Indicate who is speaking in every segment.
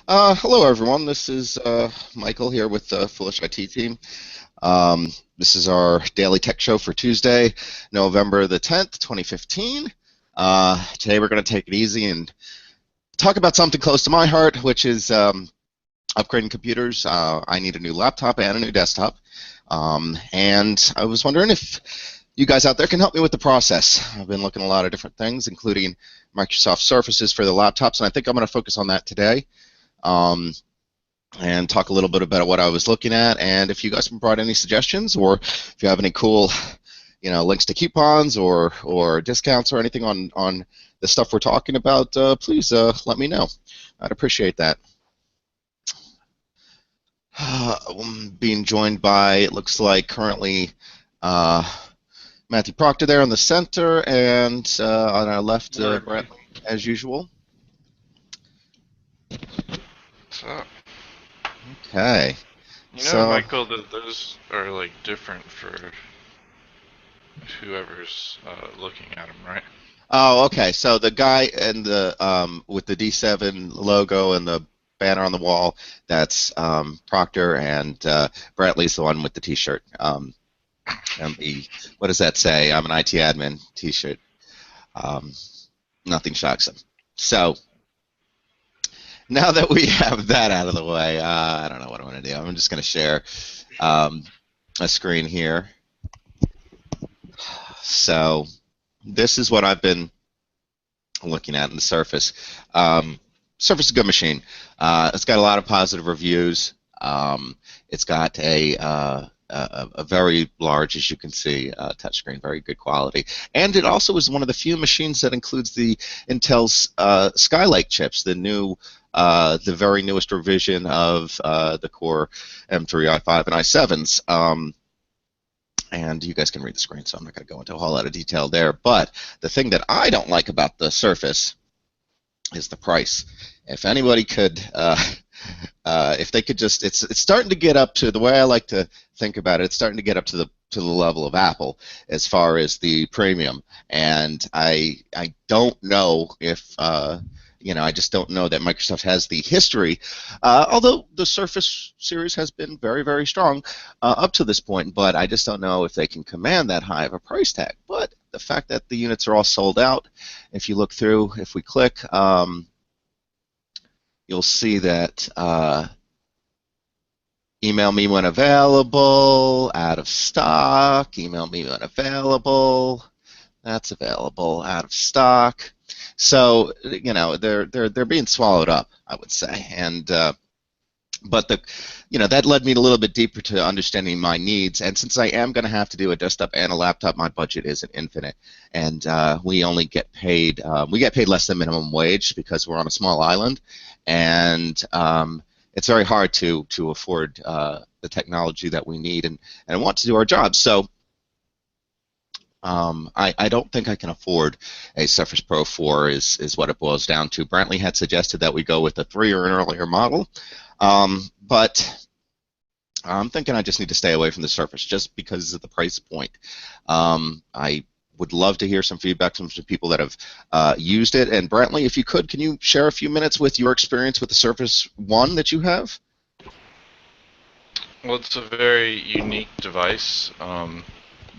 Speaker 1: Hello, everyone. This is Michael here with the Foolish IT team. This is our daily tech show for Tuesday, November the 10th, 2015. Today we're going to take it easy and talk about something close to my heart, which is upgrading computers. I need a new laptop and a new desktop. And I was wondering if you guys out there can help me with the process. I've been looking at a lot of different things, including Microsoft Surfaces for the laptops, and I think I'm going to focus on that today. Um, and talk a little bit about what I was looking at, and if you guys brought any suggestions, or if you have any cool, links to coupons or discounts or anything on the stuff we're talking about, please let me know. I'd appreciate that. I'm being joined by, it looks like currently, uh, Matthew Proctor there on the center, and on our left, Brett, as usual.
Speaker 2: So,
Speaker 1: Okay. So,
Speaker 2: Michael, that those are like different for whoever's looking at them, right?
Speaker 1: oh, okay. So the guy and the with the D7 logo and the banner on the wall, that's Proctor, and Bradley's the one with the T-shirt. And the what does that say? I'm an IT admin T-shirt. Um, Nothing shocks him. So now that we have that out of the way, I don't know what I'm going to do. I'm just going to share um, a screen here. So this is what I've been looking at in the Surface. Surface is a good machine. It's got a lot of positive reviews. It's got a very large, as you can see, touchscreen, very good quality. And it also is one of the few machines that includes the Intel's Skylake chips, the very newest revision of the Core M3, i5, and i7s. And you guys can read the screen, so I'm not going to go into a whole lot of detail there. But the thing that I don't like about the Surface is the price. If anybody could, if they could just, it's starting to get up to the way I like to think about it. It's starting to get up to the level of Apple as far as the premium, and I don't know if I just don't know that Microsoft has the history. Although the Surface series has been very, very strong up to this point, but I just don't know if they can command that high of a price tag. But the fact that the units are all sold out, if you look through, if we click, you'll see that email me when available, out of stock, email me when available, that's available, out of stock. So they're being swallowed up, I would say, and but that led me a little bit deeper to understanding my needs. And since I am going to have to do a desktop and a laptop, my budget isn't infinite, and we only get paid less than minimum wage because we're on a small island, and it's very hard to afford the technology that we need and want to do our job. So I don't think I can afford a Surface Pro 4 is what it boils down to. Brantley had suggested that we go with a 3 or an earlier model, but I'm thinking I just need to stay away from the Surface just because of the price point. I would love to hear some feedback from some people that have used it. And Brantley, if you could, can you share a few minutes with your experience with the Surface One that you have?
Speaker 2: Well, it's a very unique device.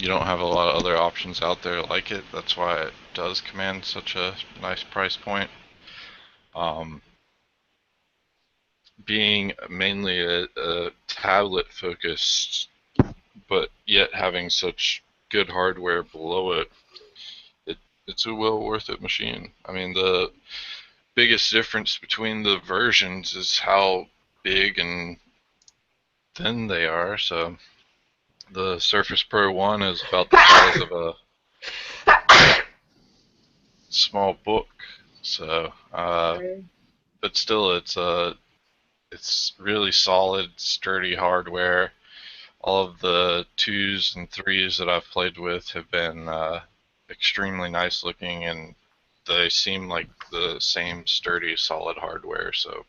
Speaker 2: You don't have a lot of other options out there like it. That's why it does command such a nice price point. Um, Being mainly a tablet focused, but yet having such good hardware below it, it's a well worth it machine. I mean, the biggest difference between the versions is how big and thin they are. So the Surface Pro 1 is about the size of a small book. So, but still, it's really solid, sturdy hardware. All of the twos and threes that I've played with have been extremely nice looking, and they seem like the same sturdy, solid hardware. So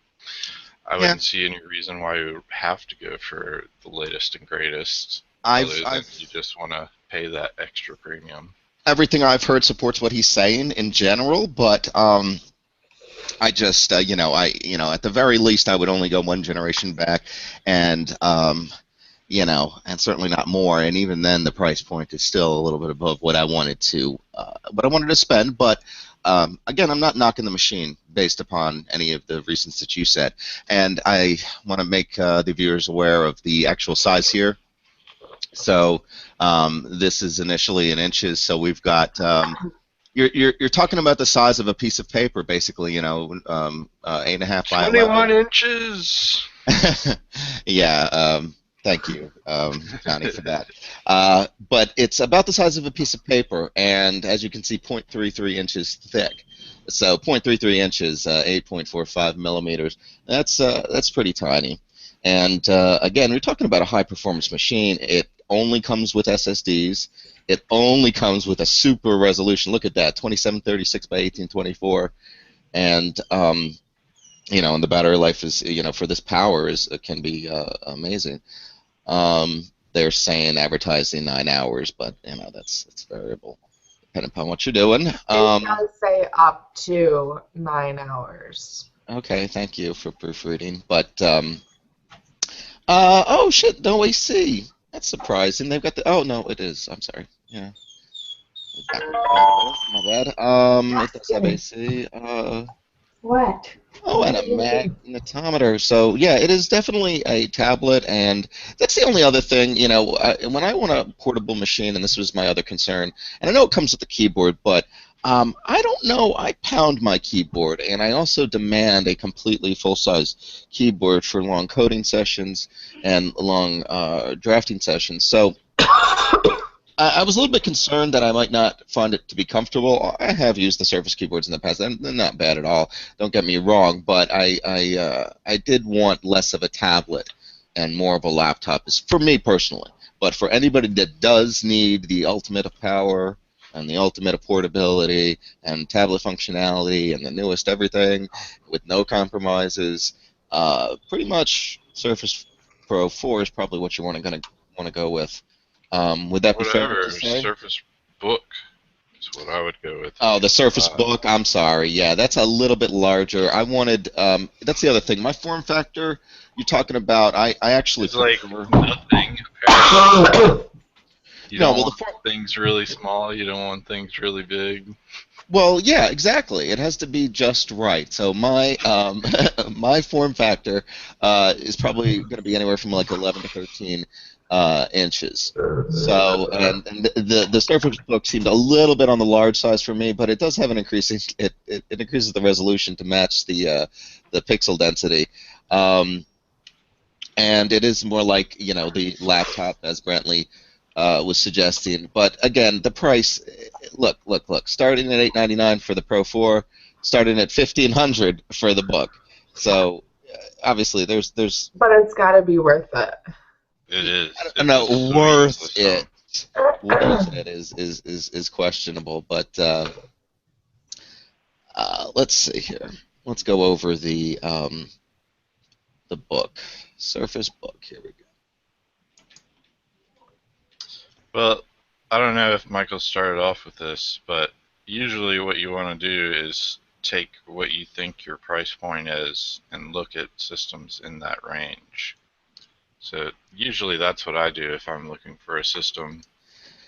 Speaker 2: I
Speaker 1: Yeah,
Speaker 2: wouldn't see any reason why you have to go for the latest and greatest,
Speaker 1: I've
Speaker 2: other than
Speaker 1: I've
Speaker 2: you just want to pay that extra premium.
Speaker 1: everything I've heard supports what he's saying in general, but I just, at the very least, I would only go one generation back, and and certainly not more. And even then, the price point is still a little bit above what I wanted to spend. But again, I'm not knocking the machine based upon any of the reasons that you said. And I want to make the viewers aware of the actual size here. So this is initially in inches. So we've got you're talking about the size of a piece of paper, basically. 8.5 by
Speaker 2: 21
Speaker 1: 11.
Speaker 2: inches.
Speaker 1: Yeah, thank you, Johnny, for that. But it's about the size of a piece of paper, and as you can see, 0.33 inches thick. So 0.33 inches, 8.45 millimeters. That's pretty tiny. And again, we're talking about a high-performance machine. It only comes with SSDs. It only comes with a super resolution. Look at that, 2736 by 1824, and and the battery life is, for this power is can be amazing. They're saying advertising 9 hours, but that's variable depending upon what you're doing.
Speaker 3: It does say up to 9 hours.
Speaker 1: Okay, thank you for proofreading. But oh shit, no AC. That's surprising. They've got the. Oh no, it is. I'm sorry. Yeah, my bad. It does have AC.
Speaker 3: What?
Speaker 1: Oh, and a magnetometer. So yeah, it is definitely a tablet, and that's the only other thing. When I want a portable machine, and this was my other concern, and I know it comes with the keyboard, but I don't know. I pound my keyboard, and I also demand a completely full-size keyboard for long coding sessions and long drafting sessions. So I was a little bit concerned that I might not find it to be comfortable. I have used the Surface keyboards in the past, and they're not bad at all. Don't get me wrong, but I did want less of a tablet and more of a laptop, for me personally. But for anybody that does need the ultimate of power and the ultimate of portability and tablet functionality and the newest everything with no compromises, pretty much Surface Pro 4 is probably what you're going to go with. Would that be fair to
Speaker 2: Whatever.
Speaker 1: say?
Speaker 2: Surface Book is what I would go with.
Speaker 1: Oh, the Surface Book. I'm sorry. Yeah, that's a little bit larger. I wanted. That's the other thing. My form factor. You're talking about. I actually
Speaker 2: It's like
Speaker 1: prefer.
Speaker 2: nothing. Apparently. You
Speaker 1: No,
Speaker 2: don't
Speaker 1: well,
Speaker 2: want things really small. You don't want things really big.
Speaker 1: well, yeah, exactly. It has to be just right. So my my form factor is probably going to be anywhere from like 11 to 13 inches. So and the Surface Book seemed a little bit on the large size for me, but it does have an increasing it increases the resolution to match the pixel density. Um, and it is more like the laptop, as Brantley was suggesting. But again, the price. Look. Starting at $899 for the Pro 4, starting at $1,500 for the book. So obviously, there's.
Speaker 3: But it's got to be worth it.
Speaker 2: It is.
Speaker 1: I don't know, worth it. Worth it is questionable, but let's see here. Let's go over the book, Surface Book. Here we go.
Speaker 2: Well, I don't know if Michael started off with this, but usually what you want to do is take what you think your price point is and look at systems in that range. So usually that's what I do if I'm looking for a system.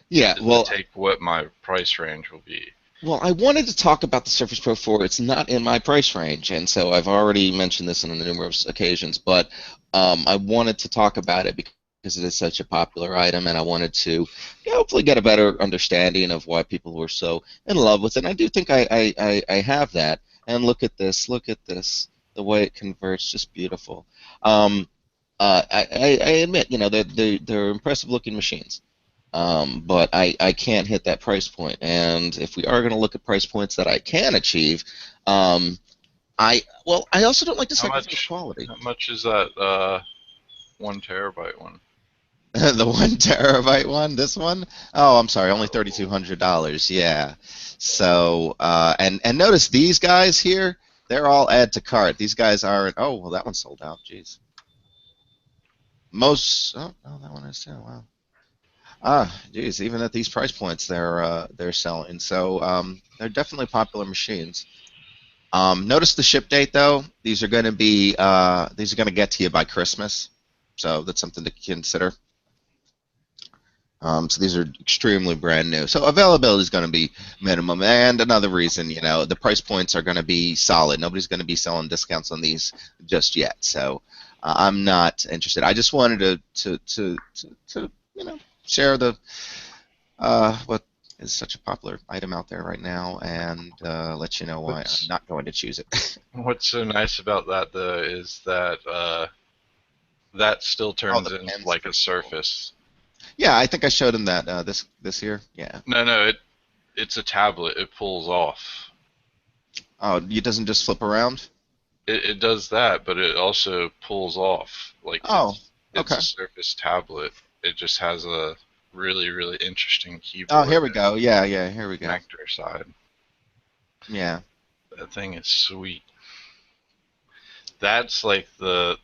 Speaker 1: Yeah, well,
Speaker 2: take what my price range will be.
Speaker 1: Well, I wanted to talk about the Surface Pro 4. It's not in my price range, and so I've already mentioned this on numerous occasions, but I wanted to talk about it because it is such a popular item, and I wanted to hopefully get a better understanding of why people were so in love with it. And I do think I have that. And look at this, the way it converts, just beautiful. I admit, they're impressive-looking machines. But I can't hit that price point. And if we are going to look at price points that I can achieve, I also don't like to sacrifice quality.
Speaker 2: How much is that 1 terabyte one?
Speaker 1: The 1 terabyte one, this one? Oh, I'm sorry, only $3,200. Yeah. So and notice these guys here, they're all add to cart. These guys aren't. Oh, well, that one's sold out. Jeez. Oh, that one is too. Wow. Geez, even at these price points, they're selling. So they're definitely popular machines. Notice the ship date though. These are going to get to you by Christmas, so that's something to consider. So these are extremely brand new. So availability is going to be minimum. And another reason, the price points are going to be solid. Nobody's going to be selling discounts on these just yet. So I'm not interested. I just wanted to share the what is such a popular item out there right now, and let you know why I'm not going to choose it.
Speaker 2: What's so nice about that though is that that still turns
Speaker 1: the
Speaker 2: into
Speaker 1: pen's
Speaker 2: like a
Speaker 1: pretty cool.
Speaker 2: Surface.
Speaker 1: Yeah, I think I showed him that this year. Yeah.
Speaker 2: No, it's a tablet. It pulls off.
Speaker 1: Oh, it doesn't just flip around?
Speaker 2: It does that, but it also pulls off. Like
Speaker 1: Oh,
Speaker 2: it's
Speaker 1: okay.
Speaker 2: a Surface tablet. It just has a really interesting
Speaker 1: Oh,
Speaker 2: keyboard
Speaker 1: here we go. Yeah, here we go.
Speaker 2: connector side.
Speaker 1: Yeah.
Speaker 2: That thing is sweet. That's like the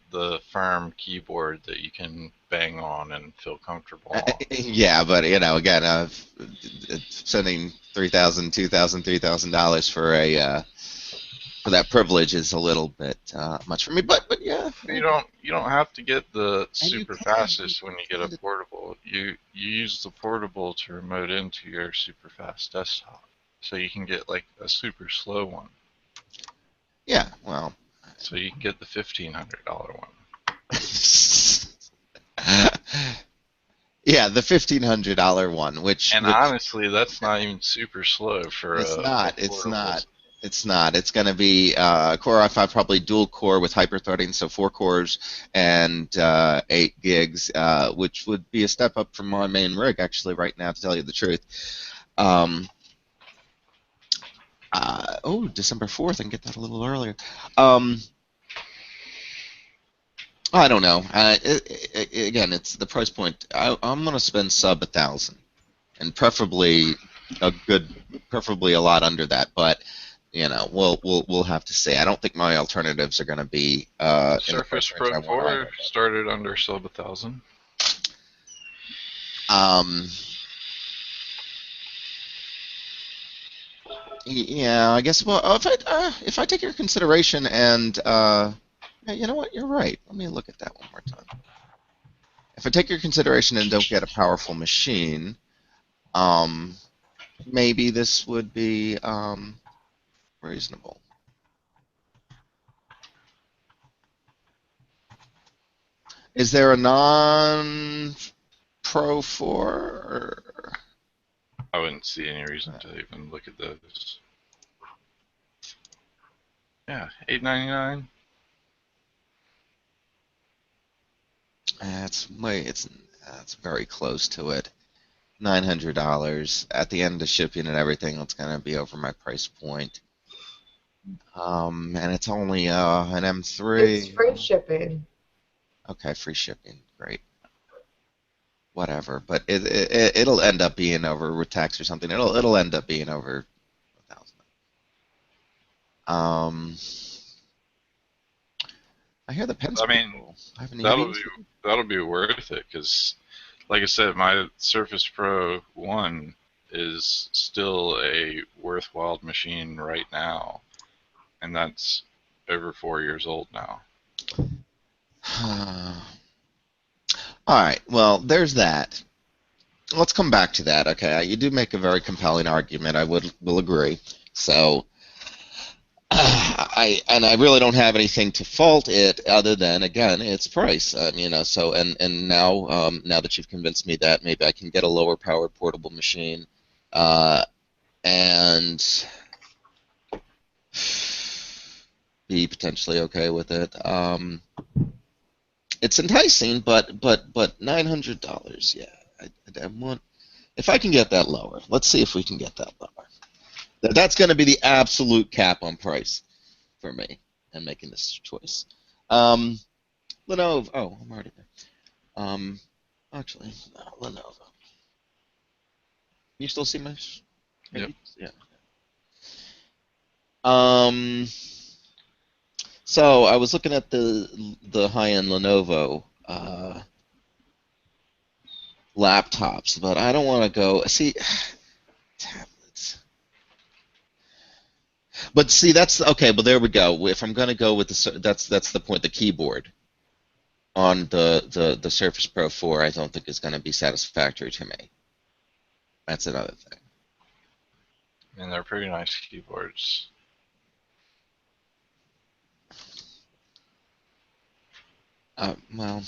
Speaker 2: firm keyboard that you can bang on and feel comfortable on.
Speaker 1: Yeah, but again, spending $3,000 for that privilege is a little bit much for me. But yeah,
Speaker 2: You don't have to get the
Speaker 1: and you
Speaker 2: super
Speaker 1: can.
Speaker 2: fastest when you get a portable. You use the portable to remote into your super fast desktop, so you can get like a super slow one.
Speaker 1: Yeah, well.
Speaker 2: So you can get the $1,500 one.
Speaker 1: Yeah, the $1,500 one, which
Speaker 2: And honestly, that's not even super slow for
Speaker 1: it's
Speaker 2: a
Speaker 1: not. It's
Speaker 2: portable.
Speaker 1: not. It's not. It's going to be Core i5, probably dual core with hyper-threading, so 4 cores and 8 gigs, which would be a step up from my main rig, actually, right now, to tell you the truth. December 4th, I can get that a little earlier. I don't know. Again, it's the price point. I'm going to spend sub 1,000, and preferably a lot under that. But we'll have to see. I don't think my alternatives are going to be in the price
Speaker 2: Surface
Speaker 1: range
Speaker 2: Pro
Speaker 1: I want
Speaker 2: 4
Speaker 1: either.
Speaker 2: started under sub 1,000.
Speaker 1: Yeah, I guess. Well, if I take your consideration and yeah, you know what? You're right. Let me look at that one more time. If I take your consideration and don't get a powerful machine, maybe this would be reasonable. Is there a non-Pro 4?
Speaker 2: I wouldn't see any reason to even look at those. Yeah, $899.
Speaker 1: It's very close to it. $900 at the end of shipping and everything. It's gonna be over my price point. And it's only an M3.
Speaker 3: It's free shipping.
Speaker 1: Okay, free shipping. Great. Whatever, but it'll end up being over with tax or something. It'll end up being over 1,000. I hear the pen's
Speaker 2: I
Speaker 1: pretty
Speaker 2: mean,
Speaker 1: cool. I haven't
Speaker 2: that'll
Speaker 1: used
Speaker 2: be
Speaker 1: it.
Speaker 2: that'll be worth it because, like I said, my Surface Pro 1 is still a worthwhile machine right now, and that's over 4 years old now.
Speaker 1: All right. Well, there's that. Let's come back to that. Okay, you do make a very compelling argument. Will agree. So, I really don't have anything to fault it other than again its price. So and now that you've convinced me that maybe I can get a lower powered portable machine, and be potentially okay with it. It's enticing, but $900. Yeah, I want. If I can get that lower, let's see if we can get that lower. That's going to be the absolute cap on price for me and making this choice. Lenovo. Oh, I'm already there. Actually, no, Lenovo. You still see my?
Speaker 2: Yep.
Speaker 1: Yeah. So I was looking at the high-end Lenovo laptops, but I don't want to go see tablets. But see, that's okay. But there we go. If I'm going to go with that's the point. The keyboard on the Surface Pro 4, I don't think is going to be satisfactory to me. That's another thing.
Speaker 2: And they're pretty nice keyboards.
Speaker 1: Well,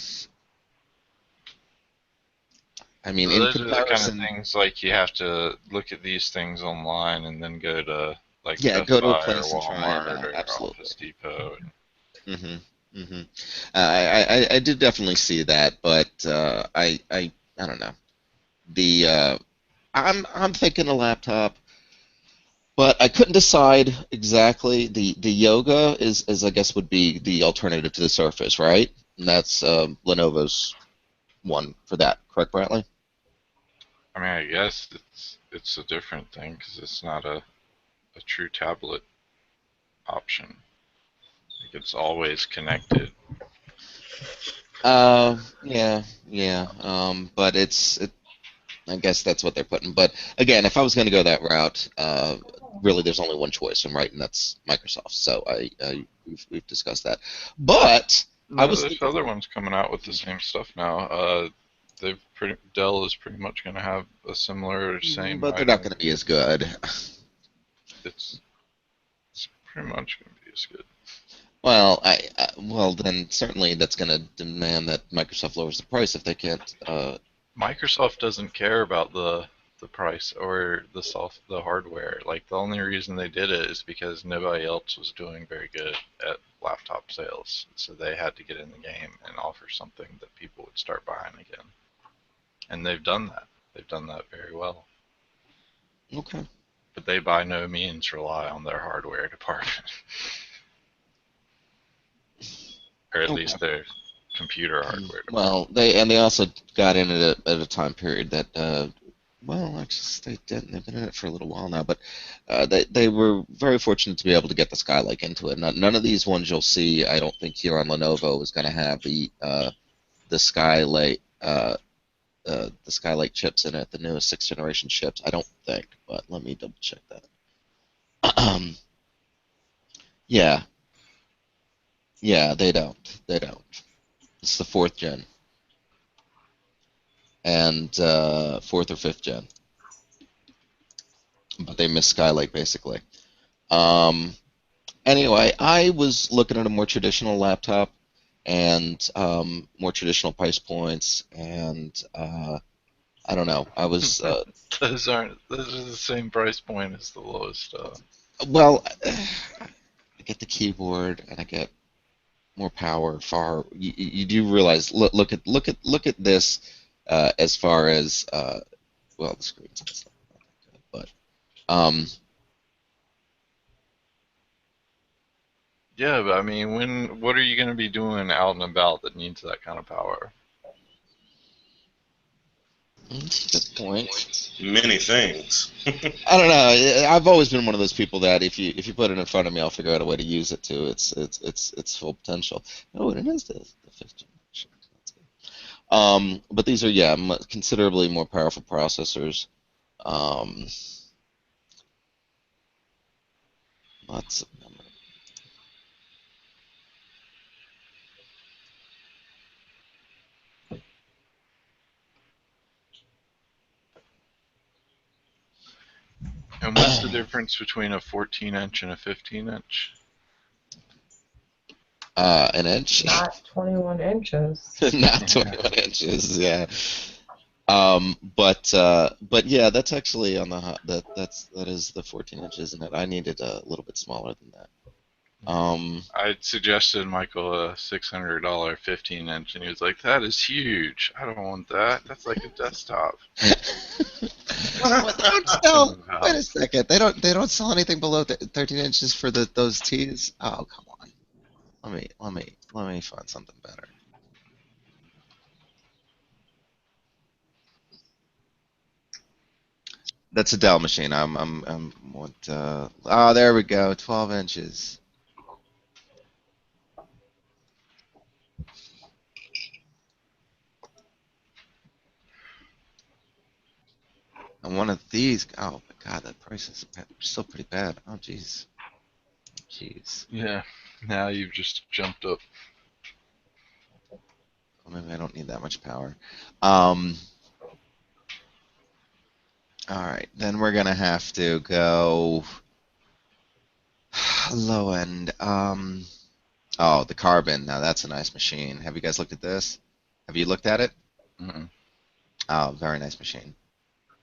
Speaker 1: I mean, in
Speaker 2: Those are the kind of
Speaker 1: comparison,
Speaker 2: things like you have to look at these things online and then go to like
Speaker 1: yeah,
Speaker 2: Best
Speaker 1: go to a
Speaker 2: Buy or
Speaker 1: place and try them
Speaker 2: Walmart
Speaker 1: out.
Speaker 2: or
Speaker 1: Absolutely.
Speaker 2: Office Depot.
Speaker 1: hmm hmm I did definitely see that, but I don't know. The I'm thinking a laptop, but I couldn't decide exactly. The Yoga is I guess would be the alternative to the Surface, right? And that's Lenovo's one for that, correct, Brantley?
Speaker 2: I mean, I guess it's a different thing because it's not a true tablet option. Like it's always connected.
Speaker 1: Yeah, yeah. But I guess that's what they're putting. But again, if I was going to go that route, really, there's only one choice, and right, and that's Microsoft. So we've discussed that. But I
Speaker 2: No,
Speaker 1: was
Speaker 2: there's
Speaker 1: thinking,
Speaker 2: other ones coming out with the same stuff now. Dell is pretty much going to have a similar same
Speaker 1: but they're not
Speaker 2: item.
Speaker 1: going to be as good.
Speaker 2: It's it's pretty much going to be as good.
Speaker 1: Well, well then certainly that's going to demand that Microsoft lowers the price if they can't.
Speaker 2: Microsoft doesn't care about the price or the hardware. Like the only reason they did it is because nobody else was doing very good at laptop sales. So they had to get in the game and offer something that people would start buying again. And they've done that. They've done that very well.
Speaker 1: Okay.
Speaker 2: But they by no means rely on their hardware department. Or at
Speaker 1: Okay.
Speaker 2: least their computer hardware
Speaker 1: Well,
Speaker 2: department.
Speaker 1: they also got in at a time period that well, actually they didn't. They've been in it for a little while now, but they were very fortunate to be able to get the Skylake into it. None of these ones you'll see, I don't think here on Lenovo is going to have the Skylake the Skylake chips in it, the newest sixth generation chips. I don't think, but let me double check that. Yeah, yeah, they don't. They don't. It's the fourth gen and fourth or fifth gen, but they miss Skylake basically. Um, anyway, I was looking at a more traditional laptop and more traditional price points, and I don't know. I was
Speaker 2: Those are the same price point as the lowest stuff.
Speaker 1: well, I get the keyboard and I get more power. Far, you do realize. Look at this as far as well, the screen's not that good, but
Speaker 2: Yeah, but I mean, what are you going to be doing out and about that needs that kind of power?
Speaker 1: that's a good point.
Speaker 4: Many things.
Speaker 1: I don't know. I've always been one of those people that if you put it in front of me, I'll figure out a way to use it to its full potential. Oh, and it is the fifth generation. That's good. But these are yeah, considerably more powerful processors. Um, lots of memory.
Speaker 2: And what's the difference between a 14-inch and a 15-inch?
Speaker 1: An inch,
Speaker 3: Not 21 inches.
Speaker 1: not 21 inches. Yeah. But yeah, that's actually on the that is the 14 inches, isn't it? I needed a little bit smaller than that.
Speaker 2: I suggested Michael a $600 15-inch, and he was like, "That is huge. I don't want that. That's like a desktop."
Speaker 1: Well, they don't sell. Wait a
Speaker 2: Wow.
Speaker 1: second. They don't sell anything below 13 inches for those tees. Oh, come on. Let me find something better. That's a Dell machine. I'm what? Oh, there we go. 12 inches. And one of these. Oh my God, that price is still pretty bad. Oh, jeez. Jeez.
Speaker 2: Yeah. Now you've just jumped up.
Speaker 1: Well, maybe I don't need that much power. All right, then we're gonna have to go low end. Oh, the Carbon. Now that's a nice machine. Have you guys looked at this? Have you looked at it?
Speaker 2: Mm-mm.
Speaker 1: Oh, very nice machine.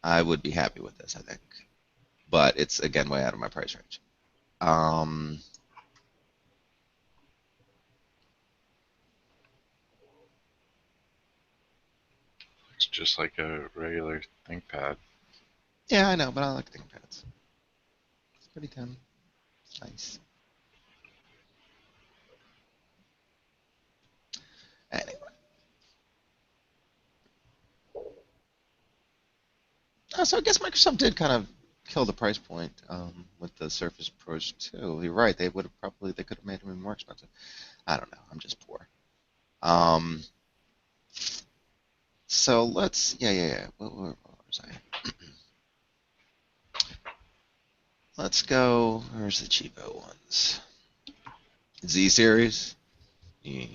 Speaker 1: I would be happy with this, I think. But it's again way out of my price range. Um,
Speaker 2: It's just like a regular ThinkPad.
Speaker 1: yeah, I know, but I like ThinkPads. It's pretty thin. It's nice. Anyway, so I guess Microsoft did kind of kill the price point with the Surface Pros too. You're right. They could have made them even more expensive. I don't know. I'm just poor. Um, so let's yeah. Where was I? Let's go. Where's the cheapo ones? Z series. Yeah.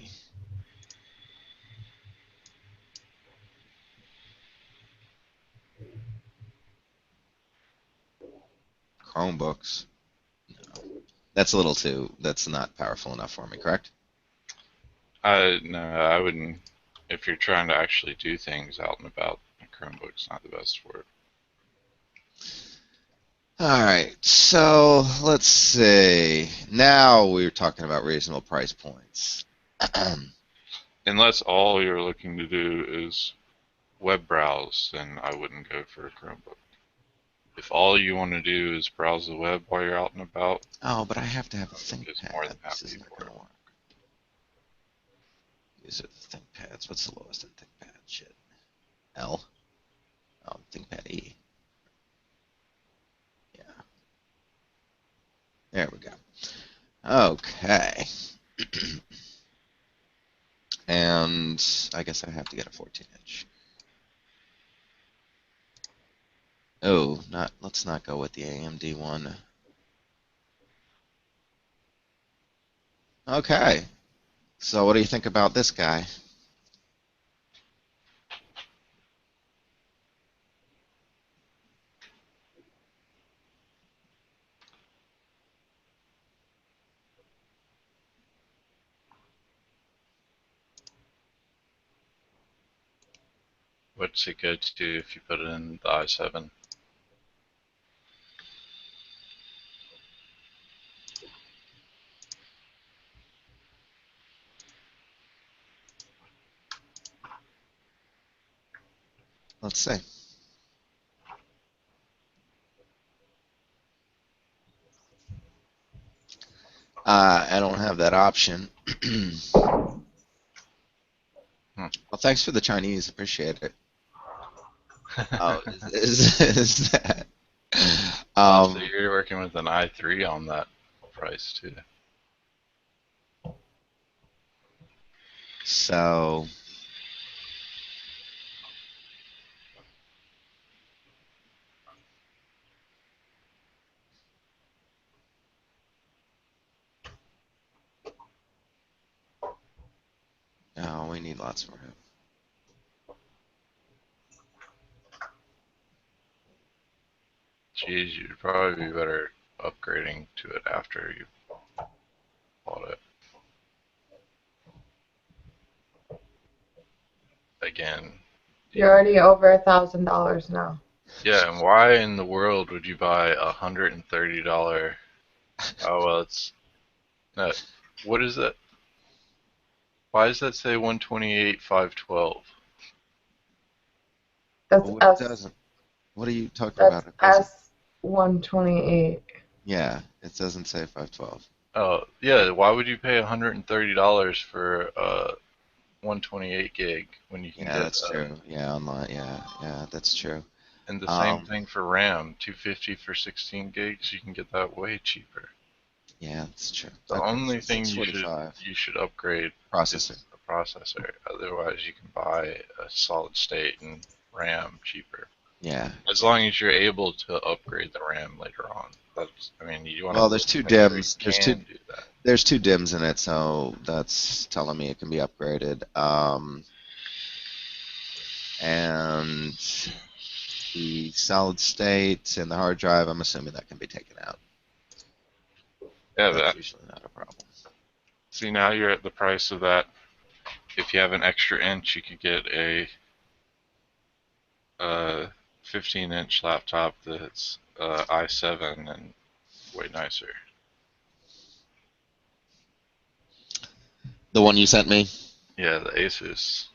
Speaker 1: Chromebooks. No. That's a little too. That's not powerful enough for me. Correct?
Speaker 2: No, I wouldn't. If you're trying to actually do things out and about, a Chromebook's not the best for it.
Speaker 1: All right, so let's see. Now we're talking about reasonable price points.
Speaker 2: Unless all you're looking to do is web browse, then I wouldn't go for a Chromebook. If all you want to do is browse the web while you're out and about,
Speaker 1: Oh, but I have to have a
Speaker 2: Chromebook is more than
Speaker 1: ThinkPad. This is
Speaker 2: happy
Speaker 1: not
Speaker 2: for
Speaker 1: going
Speaker 2: it.
Speaker 1: to work. These are the ThinkPads. What's the lowest in ThinkPad? Shit. L. Oh, ThinkPad E. Yeah. There we go. Okay. And I guess I have to get a 14-inch. Oh, let's not go with the AMD one. Okay. So what do you think about this guy?
Speaker 2: What's it go to if you put it in the i7?
Speaker 1: Let's see. I don't have that option. Well, thanks for the Chinese. Appreciate it. Oh, is that?
Speaker 2: Oh, so
Speaker 1: Um,
Speaker 2: you're working with an i3 on that price too.
Speaker 1: so no, we need lots more.
Speaker 2: Geez, you'd probably be better upgrading to it after you bought it. Again,
Speaker 3: You're already over $1,000 now.
Speaker 2: yeah, and why in the world would you buy $130? Oh well, it's not. What is that? Why does that say 128 512?
Speaker 3: That's
Speaker 1: Well, it
Speaker 3: S.
Speaker 1: doesn't. What are you talking
Speaker 3: That's
Speaker 1: about? It doesn't.
Speaker 3: S128.
Speaker 1: Yeah, it doesn't say 512.
Speaker 2: Oh yeah, why would you pay $130 for 128 gig when you can
Speaker 1: Yeah,
Speaker 2: get
Speaker 1: that's true. Yeah, online. Yeah, that's true.
Speaker 2: and the same
Speaker 1: Um,
Speaker 2: thing for RAM, 250 for 16 gigs. You can get that way cheaper.
Speaker 1: yeah, that's true.
Speaker 2: The
Speaker 1: Okay, so
Speaker 2: only thing
Speaker 1: 645
Speaker 2: you should upgrade
Speaker 1: processor.
Speaker 2: is the processor. Otherwise, you can buy a solid state and RAM cheaper.
Speaker 1: Yeah.
Speaker 2: As long as you're able to upgrade the RAM later on. I mean, you want
Speaker 1: Well,
Speaker 2: to
Speaker 1: there's two
Speaker 2: make sure you
Speaker 1: DIMMs.
Speaker 2: can do that.
Speaker 1: There's two DIMMs in it, so that's telling me it can be upgraded. And the solid state and the hard drive, I'm assuming that can be taken out.
Speaker 2: Yeah,
Speaker 1: That's
Speaker 2: but
Speaker 1: usually not a problem.
Speaker 2: see, now you're at the price of that. If you have an extra inch, you could get a 15-inch laptop that's i7 and way nicer.
Speaker 1: The one you sent me?
Speaker 2: Yeah, the Asus.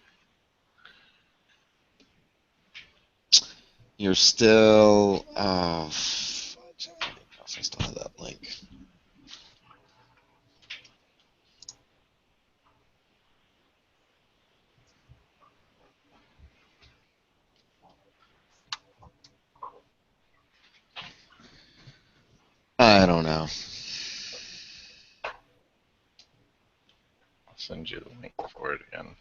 Speaker 1: You're still. Oh, fudge. I still have that link. I don't know.
Speaker 2: I'll send you the link for it again.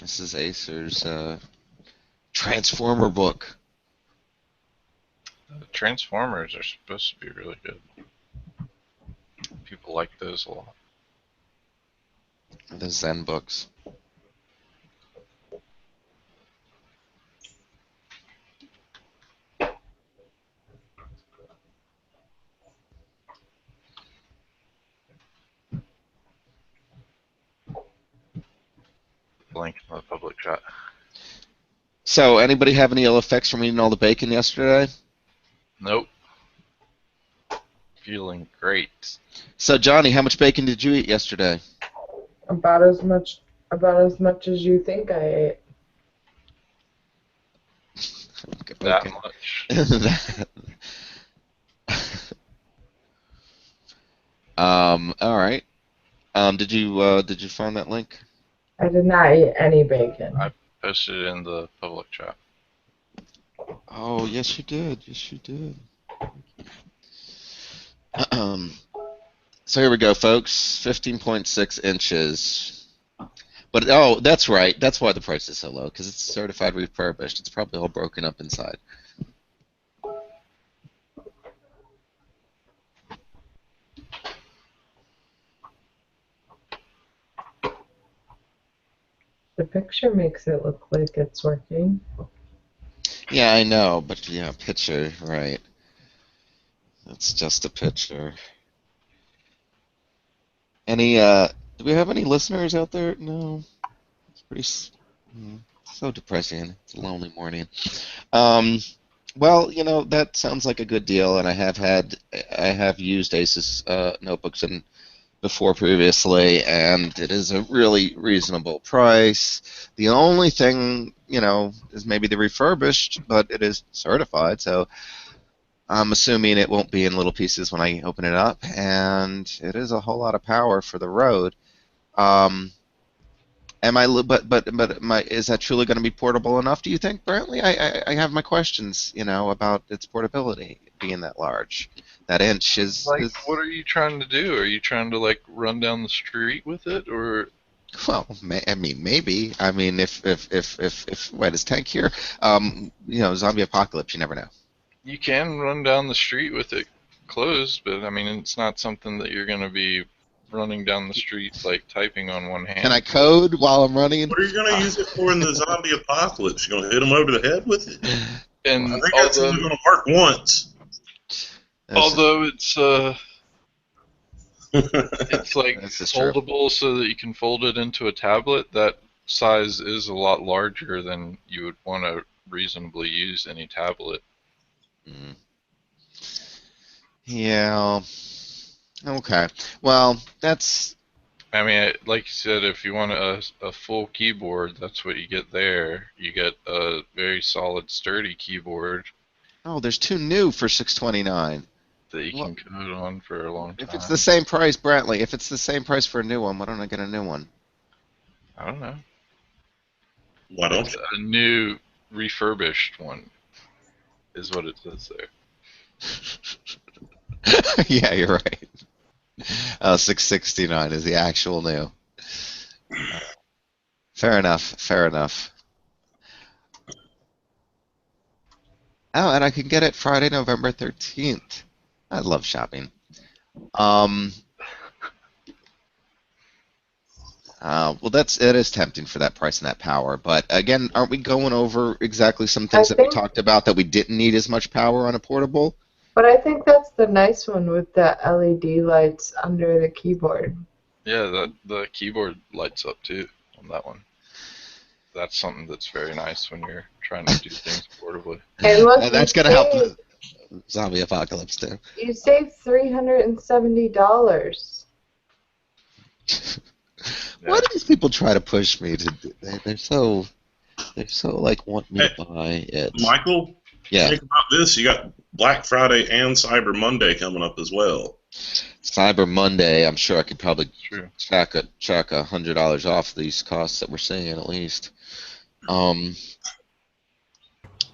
Speaker 1: This is Acer's Transformer book.
Speaker 2: The Transformers are supposed to be really good. People like those a lot.
Speaker 1: The Zen books.
Speaker 2: Link in the public chat.
Speaker 1: So, anybody have any ill effects from eating all the bacon yesterday?
Speaker 2: Nope. Feeling great.
Speaker 1: So, Johnny, how much bacon did you eat yesterday?
Speaker 3: About as much as you think I ate.
Speaker 2: That
Speaker 1: Okay.
Speaker 2: much.
Speaker 1: All right. Did you find that link?
Speaker 3: I did not eat any bacon.
Speaker 2: I posted it in the public chat.
Speaker 1: Oh, yes, you did. Yes, you did. So here we go, folks. 15.6 inches. But oh, that's right. That's why the price is so low, because it's certified refurbished. It's probably all broken up inside.
Speaker 3: The picture makes it look like it's working.
Speaker 1: Yeah, I know, but yeah, picture, right. It's just a picture. Do we have any listeners out there? No. It's pretty so depressing. It's a lonely morning. Um, well, that sounds like a good deal, and I have used Asus notebooks before previously, and it is a really reasonable price. The only thing, is maybe the refurbished, but it is certified, so I'm assuming it won't be in little pieces when I open it up, and it is a whole lot of power for the road. Is that truly going to be portable enough? Do you think, Brantley? I have my questions, about its portability being that large. That inch is
Speaker 2: What are you trying to do? Are you trying to run down the street with it, or?
Speaker 1: Well, maybe. I mean, if wait, is Tank here? Zombie apocalypse. You never know.
Speaker 2: You can run down the street with it closed, but I mean, it's not something that you're going to be running down the street typing on one hand.
Speaker 1: Can I code while I'm running?
Speaker 4: What are you going to use it for in the zombie apocalypse? You going to hit them over the head with it?
Speaker 2: And
Speaker 4: I think that's only going to work once.
Speaker 2: Although it's it's foldable so that you can fold it into a tablet, that size is a lot larger than you would want to reasonably use any tablet.
Speaker 1: Yeah. Okay. Well, that's.
Speaker 2: I mean, like you said, if you want a full keyboard, that's what you get there. You get a very solid, sturdy keyboard.
Speaker 1: Oh, there's two new for $629.
Speaker 2: That you can code on for a long time.
Speaker 1: If it's the same price, Brantley, if it's the same price for a new one, why don't I get a new one?
Speaker 2: I don't know.
Speaker 4: Why don't you?
Speaker 2: A new refurbished one. is what it says there.
Speaker 1: Yeah, you're right. 669 is the actual new. Fair enough. Fair enough. Oh, and I can get it Friday, November 13th. I love shopping. Um, well, it is tempting for that price and that power. But again, aren't we going over exactly some
Speaker 3: I
Speaker 1: things that we
Speaker 3: think,
Speaker 1: talked about that we didn't need as much power on a portable?
Speaker 3: but I think that's the nice one with the LED lights under the keyboard.
Speaker 2: Yeah, the keyboard lights up too on that one. That's something that's very nice when you're trying to do things portably.
Speaker 3: And look,
Speaker 1: And that's going to help the zombie apocalypse too.
Speaker 3: you save $370.
Speaker 1: Why do these people try to push me to? They're so like want me to buy it.
Speaker 4: Michael,
Speaker 1: Yeah.
Speaker 4: think about this. You got Black Friday and Cyber Monday coming up as well.
Speaker 1: Cyber Monday, I'm sure I could probably
Speaker 2: True.
Speaker 1: chuck $100 off these costs that we're seeing at least.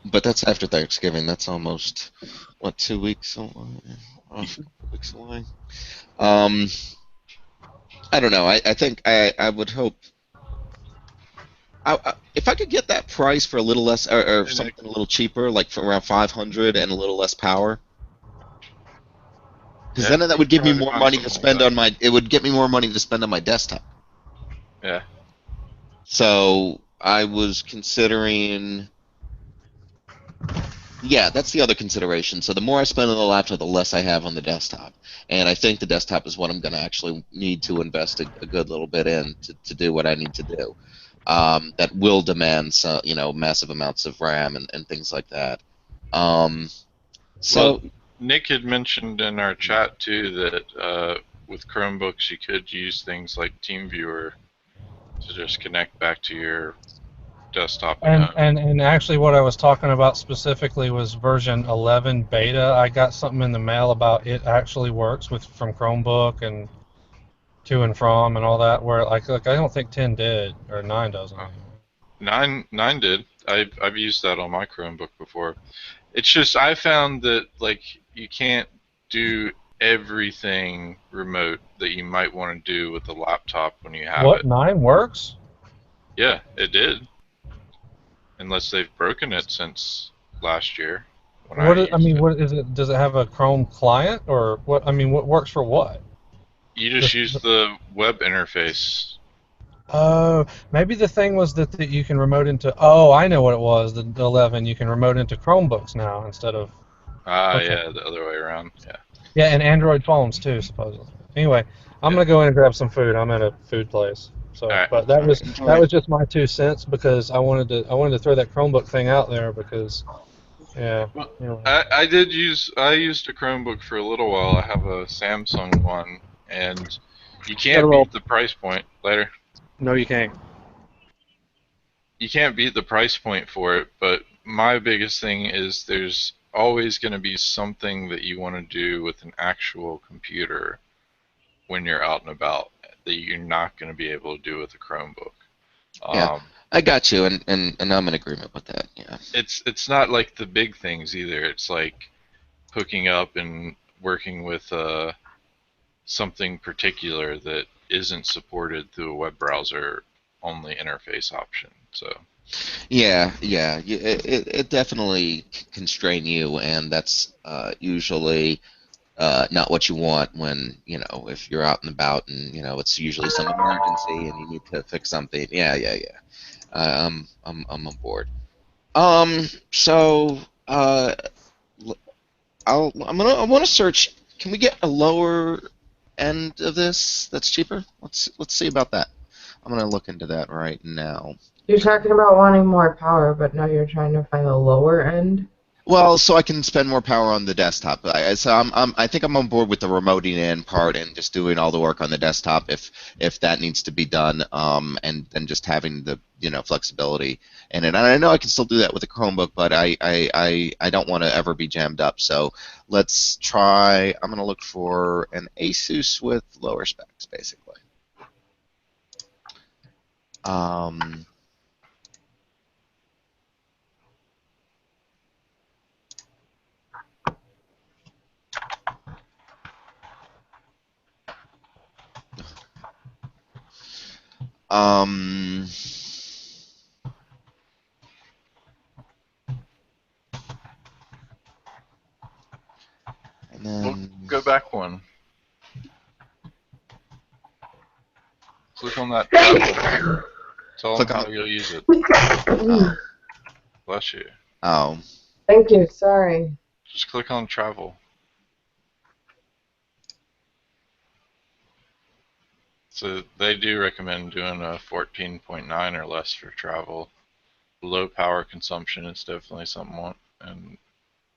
Speaker 1: But that's after Thanksgiving. That's almost 2 weeks away. A couple weeks away. I don't know. I think I would hope. If I could get that price for a little less, or something a little cheaper, like for around 500 and a little less power, because then that would give me more money to spend on my. It would get me more money to spend on my desktop.
Speaker 2: Yeah.
Speaker 1: So I was considering. Yeah, that's the other consideration. So the more I spend on the laptop, the less I have on the desktop. And I think the desktop is what I'm going to actually need to invest a good little bit in to do what I need to do. That will demand massive amounts of RAM and things like that. So
Speaker 2: well, Nick had mentioned in our chat too that with Chromebooks you could use things like TeamViewer to just connect back to your desktop at home.
Speaker 5: And actually what I was talking about specifically was version 11 beta. I got something in the mail about it actually works from Chromebook and to and from and all that, where like I don't think 10 did, or 9 doesn't.
Speaker 2: Nine did. I've used that on my Chromebook before. It's just I found that like you can't do everything remote that you might want to do with a laptop when you have
Speaker 5: What,
Speaker 2: it.
Speaker 5: 9 works?
Speaker 2: Yeah, it did. Unless they've broken it since last year.
Speaker 5: What is it? Does it have a Chrome client, or what? I mean, what works for what?
Speaker 2: You just use the web interface.
Speaker 5: Oh, maybe the thing was that you can remote into. Oh, I know what it was. The 11, you can remote into Chromebooks now instead of. Okay.
Speaker 2: Yeah, the other way around. Yeah.
Speaker 5: Yeah, and Android phones too, supposedly. Anyway, I'm gonna go in and grab some food. I'm at a food place. So,
Speaker 2: All right.
Speaker 5: but that was just my 2 cents because I wanted to throw that Chromebook thing out there because, yeah.
Speaker 2: Well,
Speaker 5: Anyway.
Speaker 2: I used a Chromebook for a little while. I have a Samsung one, and you can't beat the price point. Later.
Speaker 5: No, you can't.
Speaker 2: You can't beat the price point for it, but my biggest thing is there's always going to be something that you want to do with an actual computer when you're out and about that you're not going to be able to do with a Chromebook.
Speaker 1: Yeah, I got you, and I'm in agreement with that. Yeah.
Speaker 2: It's not like the big things either. It's like hooking up and working with something particular that isn't supported through a web browser only interface option. So.
Speaker 1: Yeah. It definitely can constrain you, and that's usually not what you want when if you're out and about and it's usually some emergency and you need to fix something. Yeah. I'm on board. So I want to search. Can we get a lower end of this that's cheaper? Let's see about that. I'm gonna look into that right now.
Speaker 3: You're talking about wanting more power, but now you're trying to find the lower end?
Speaker 1: Well, so I can spend more power on the desktop. I think I'm on board with the remoting in part and just doing all the work on the desktop if that needs to be done, and then just having the flexibility in it. And I know I can still do that with a Chromebook, but I don't want to ever be jammed up. So let's try. I'm gonna look for an Asus with lower specs, basically. Um, and
Speaker 2: Well,
Speaker 1: then
Speaker 2: go back one. Click on that travel. Tell them
Speaker 1: click
Speaker 2: how
Speaker 1: on.
Speaker 2: you'll use it.
Speaker 1: Oh,
Speaker 2: Bless you.
Speaker 1: oh.
Speaker 3: Thank you. Sorry.
Speaker 2: Just click on travel. So they do recommend doing a 14.9 or less for travel. Low power consumption is definitely something want, and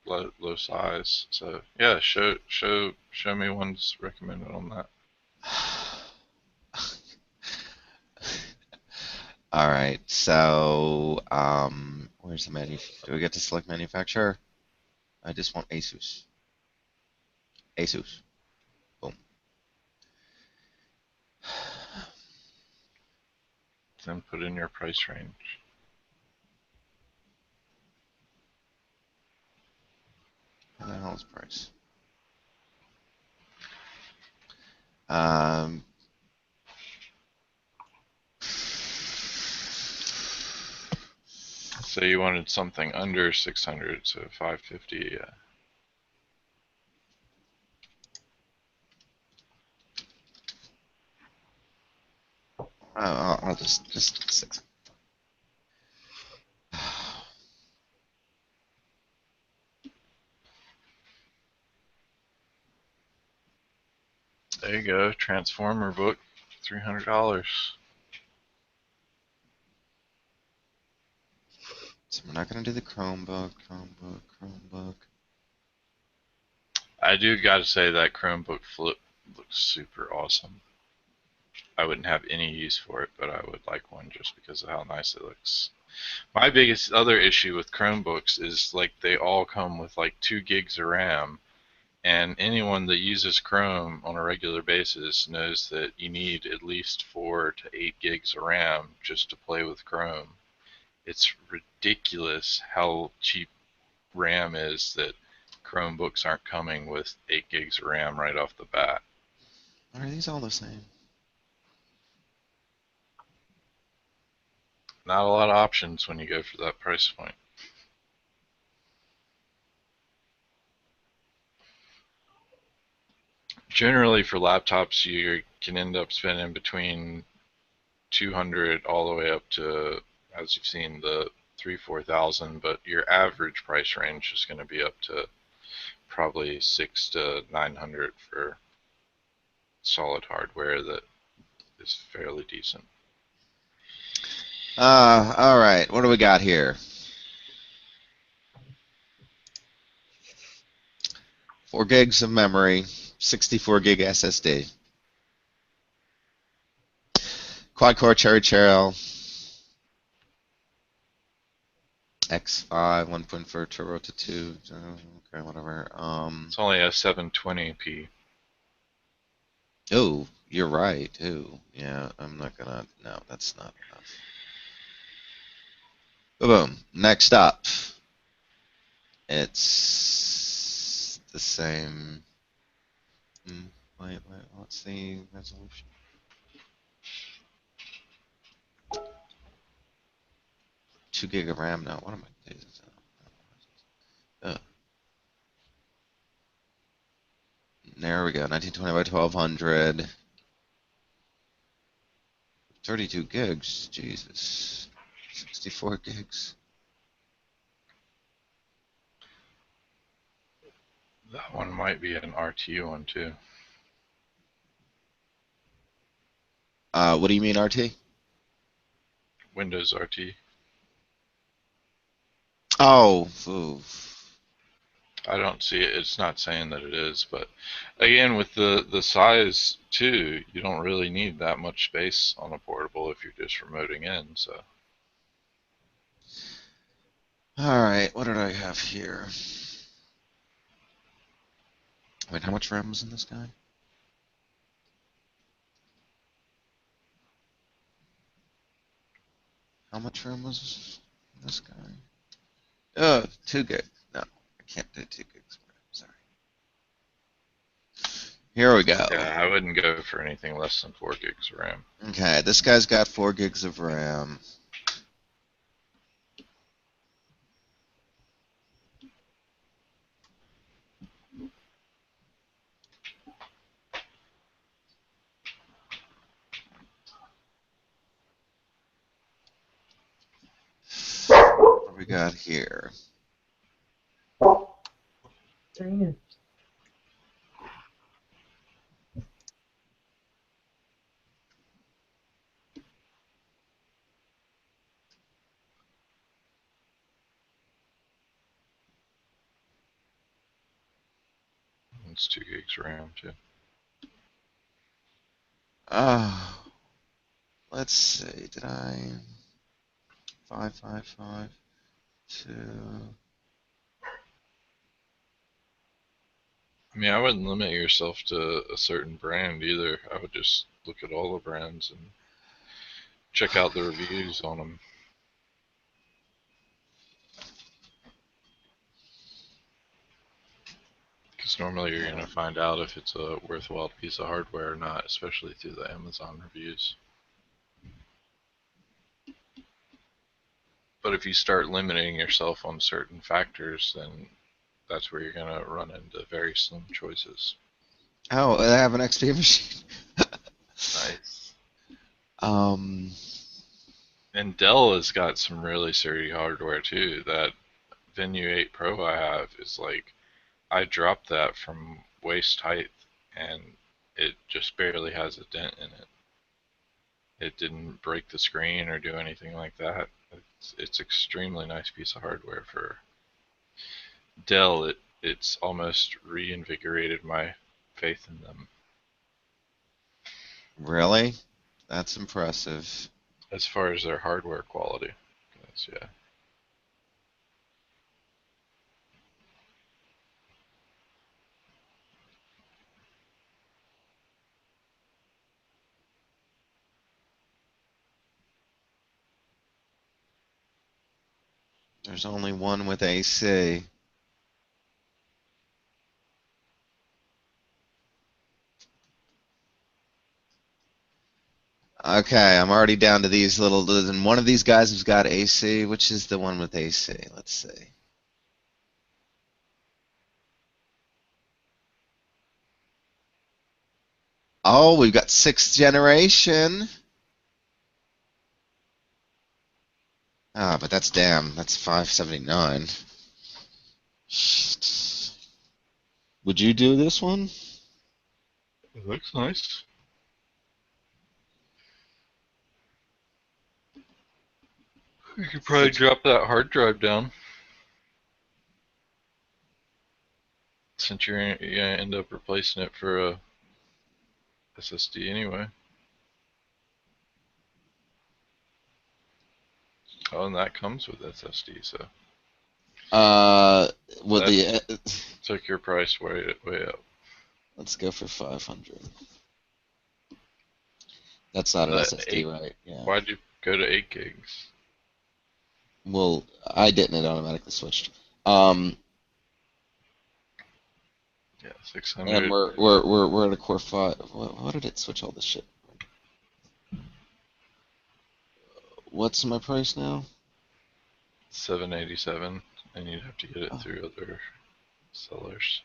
Speaker 2: low size. So yeah, show me one's recommended on that.
Speaker 1: All right. So, where's the do we get to select manufacturer? I just want Asus. Asus. Boom.
Speaker 2: Then put in your price range.
Speaker 1: What the hell is price? Um,
Speaker 2: So you wanted something under 600, so 550. Yeah.
Speaker 1: I'll just 6.
Speaker 2: There you go. Transformer book, $300.
Speaker 1: So we're not gonna do the Chromebook.
Speaker 2: I do got to say that Chromebook flip looks super awesome. I wouldn't have any use for it, but I would like one just because of how nice it looks. My biggest other issue with Chromebooks is like they all come with like 2 gigs of RAM, and anyone that uses Chrome on a regular basis knows that you need at least 4 to 8 gigs of RAM just to play with Chrome. It's ridiculous how cheap RAM is that Chromebooks aren't coming with 8 gigs of RAM right off the bat.
Speaker 1: Are these all the same?
Speaker 2: Not a lot of options when you go for that price point. Generally, for laptops, you can end up spending between 200 all the way up to, as you've seen, the 3,000-4,000. But your average price range is going to be up to probably 600 to 900 for solid hardware that is fairly decent.
Speaker 1: All right. What do we got here? 4 gigs of memory, 64 gig SSD. Quad-core Cherry Trail X5 1.4 turbo to 2. Okay, whatever.
Speaker 2: It's only a 720p.
Speaker 1: Oh, you're right. Oh, yeah. I'm not gonna. No, that's not enough. Boom. Next up, it's the same. Wait. What's the resolution? 2 gig of RAM now. What am I doing? There we go. 1920 by 1200. 32 gigs. Jesus. 64 gigs.
Speaker 2: That one might be an RT one too.
Speaker 1: What do you mean RT?
Speaker 2: Windows RT.
Speaker 1: Oh, ooh.
Speaker 2: I don't see it. It's not saying that it is, but again, with the size too, you don't really need that much space on a portable if you're just remoting in. So
Speaker 1: All right. What did I have here? Wait, how much RAM was in this guy? How much RAM was in this guy? 2 gig. No, I can't do 2 gigs of RAM. Sorry. Here we go.
Speaker 2: Yeah, I wouldn't go for anything less than 4 gigs of RAM.
Speaker 1: Okay, this guy's got 4 gigs of RAM. What do we got here?
Speaker 3: Dang it.
Speaker 2: It's 2 gigs RAM too.
Speaker 1: Oh, let's see. Did I 555 2?
Speaker 2: I mean, I wouldn't limit yourself to a certain brand either. I would just look at all the brands and check out the reviews on them. Because normally you're going to find out if it's a worthwhile piece of hardware or not, especially through the Amazon reviews. But if you start limiting yourself on certain factors, then that's where you're going to run into very slim choices.
Speaker 1: Oh, I have an XP machine.
Speaker 2: Nice.
Speaker 1: Um,
Speaker 2: And Dell has got some really sturdy hardware too. That Venue 8 Pro I have is like, I dropped that from waist height and it just barely has a dent in it. It didn't break the screen or do anything like that. It's extremely nice piece of hardware for Dell. It's almost reinvigorated my faith in them.
Speaker 1: really? That's impressive.
Speaker 2: As far as their hardware quality goes, yeah.
Speaker 1: There's only one with AC. Okay, I'm already down to these little. And one of these guys has got AC. Which is the one with AC? Let's see. Oh, we've got 6th generation. Ah, but that's damn. That's 579. Shit. Would you do this one?
Speaker 2: It looks nice. You could probably drop that hard drive down. Since you're going to end up replacing it for a SSD anyway. Oh, and that comes with SSD, so
Speaker 1: With the
Speaker 2: took your price way up.
Speaker 1: let's go for 500. That's not an SSD, right? Yeah.
Speaker 2: Why'd you go to 8 gigs?
Speaker 1: Well, I didn't. It automatically switched.
Speaker 2: Yeah, 600.
Speaker 1: And we're at a Core 5. What did it switch all this shit? What's my price now?
Speaker 2: 787, and you'd have to get it through other sellers.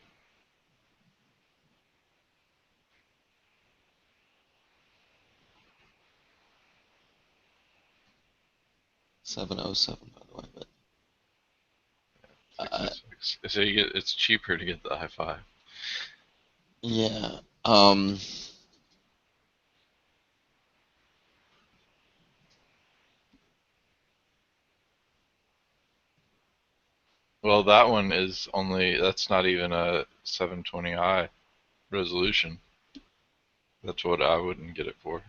Speaker 1: $707, by the way, but
Speaker 2: 606. So it's cheaper to get the i5.
Speaker 1: yeah.
Speaker 2: Well, that one that's not even a 720i resolution. That's what I wouldn't get it for.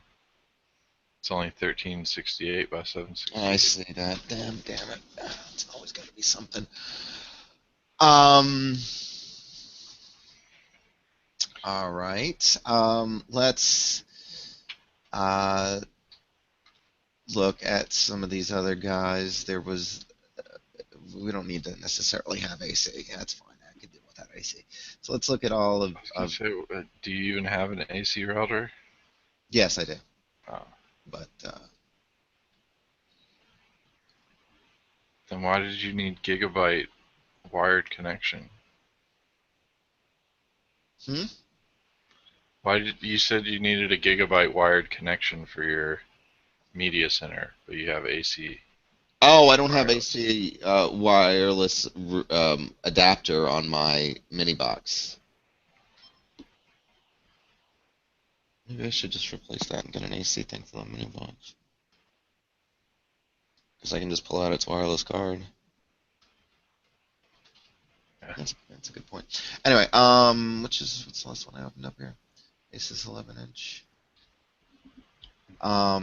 Speaker 2: It's only 1368 by 768.
Speaker 1: I see that. Damn it. It's always got to be something. All right. Let's look at some of these other guys. We don't need to necessarily have AC. That's fine. I can deal with that AC. So let's look at all of.
Speaker 2: I was gonna say, do you even have an AC router?
Speaker 1: Yes, I do.
Speaker 2: Oh.
Speaker 1: But
Speaker 2: Then why did you need gigabyte wired connection?
Speaker 1: Hmm?
Speaker 2: Why did you said you needed a gigabyte wired connection for your media center, but you have AC?
Speaker 1: Oh, I don't have
Speaker 2: wireless.
Speaker 1: AC wireless adapter on my mini box. Maybe I should just replace that and get an AC thing for the mini box. Because I can just pull out its wireless card.
Speaker 2: Yeah.
Speaker 1: That's a good point. Anyway, what's the last one I opened up here? Asus 11-inch. No,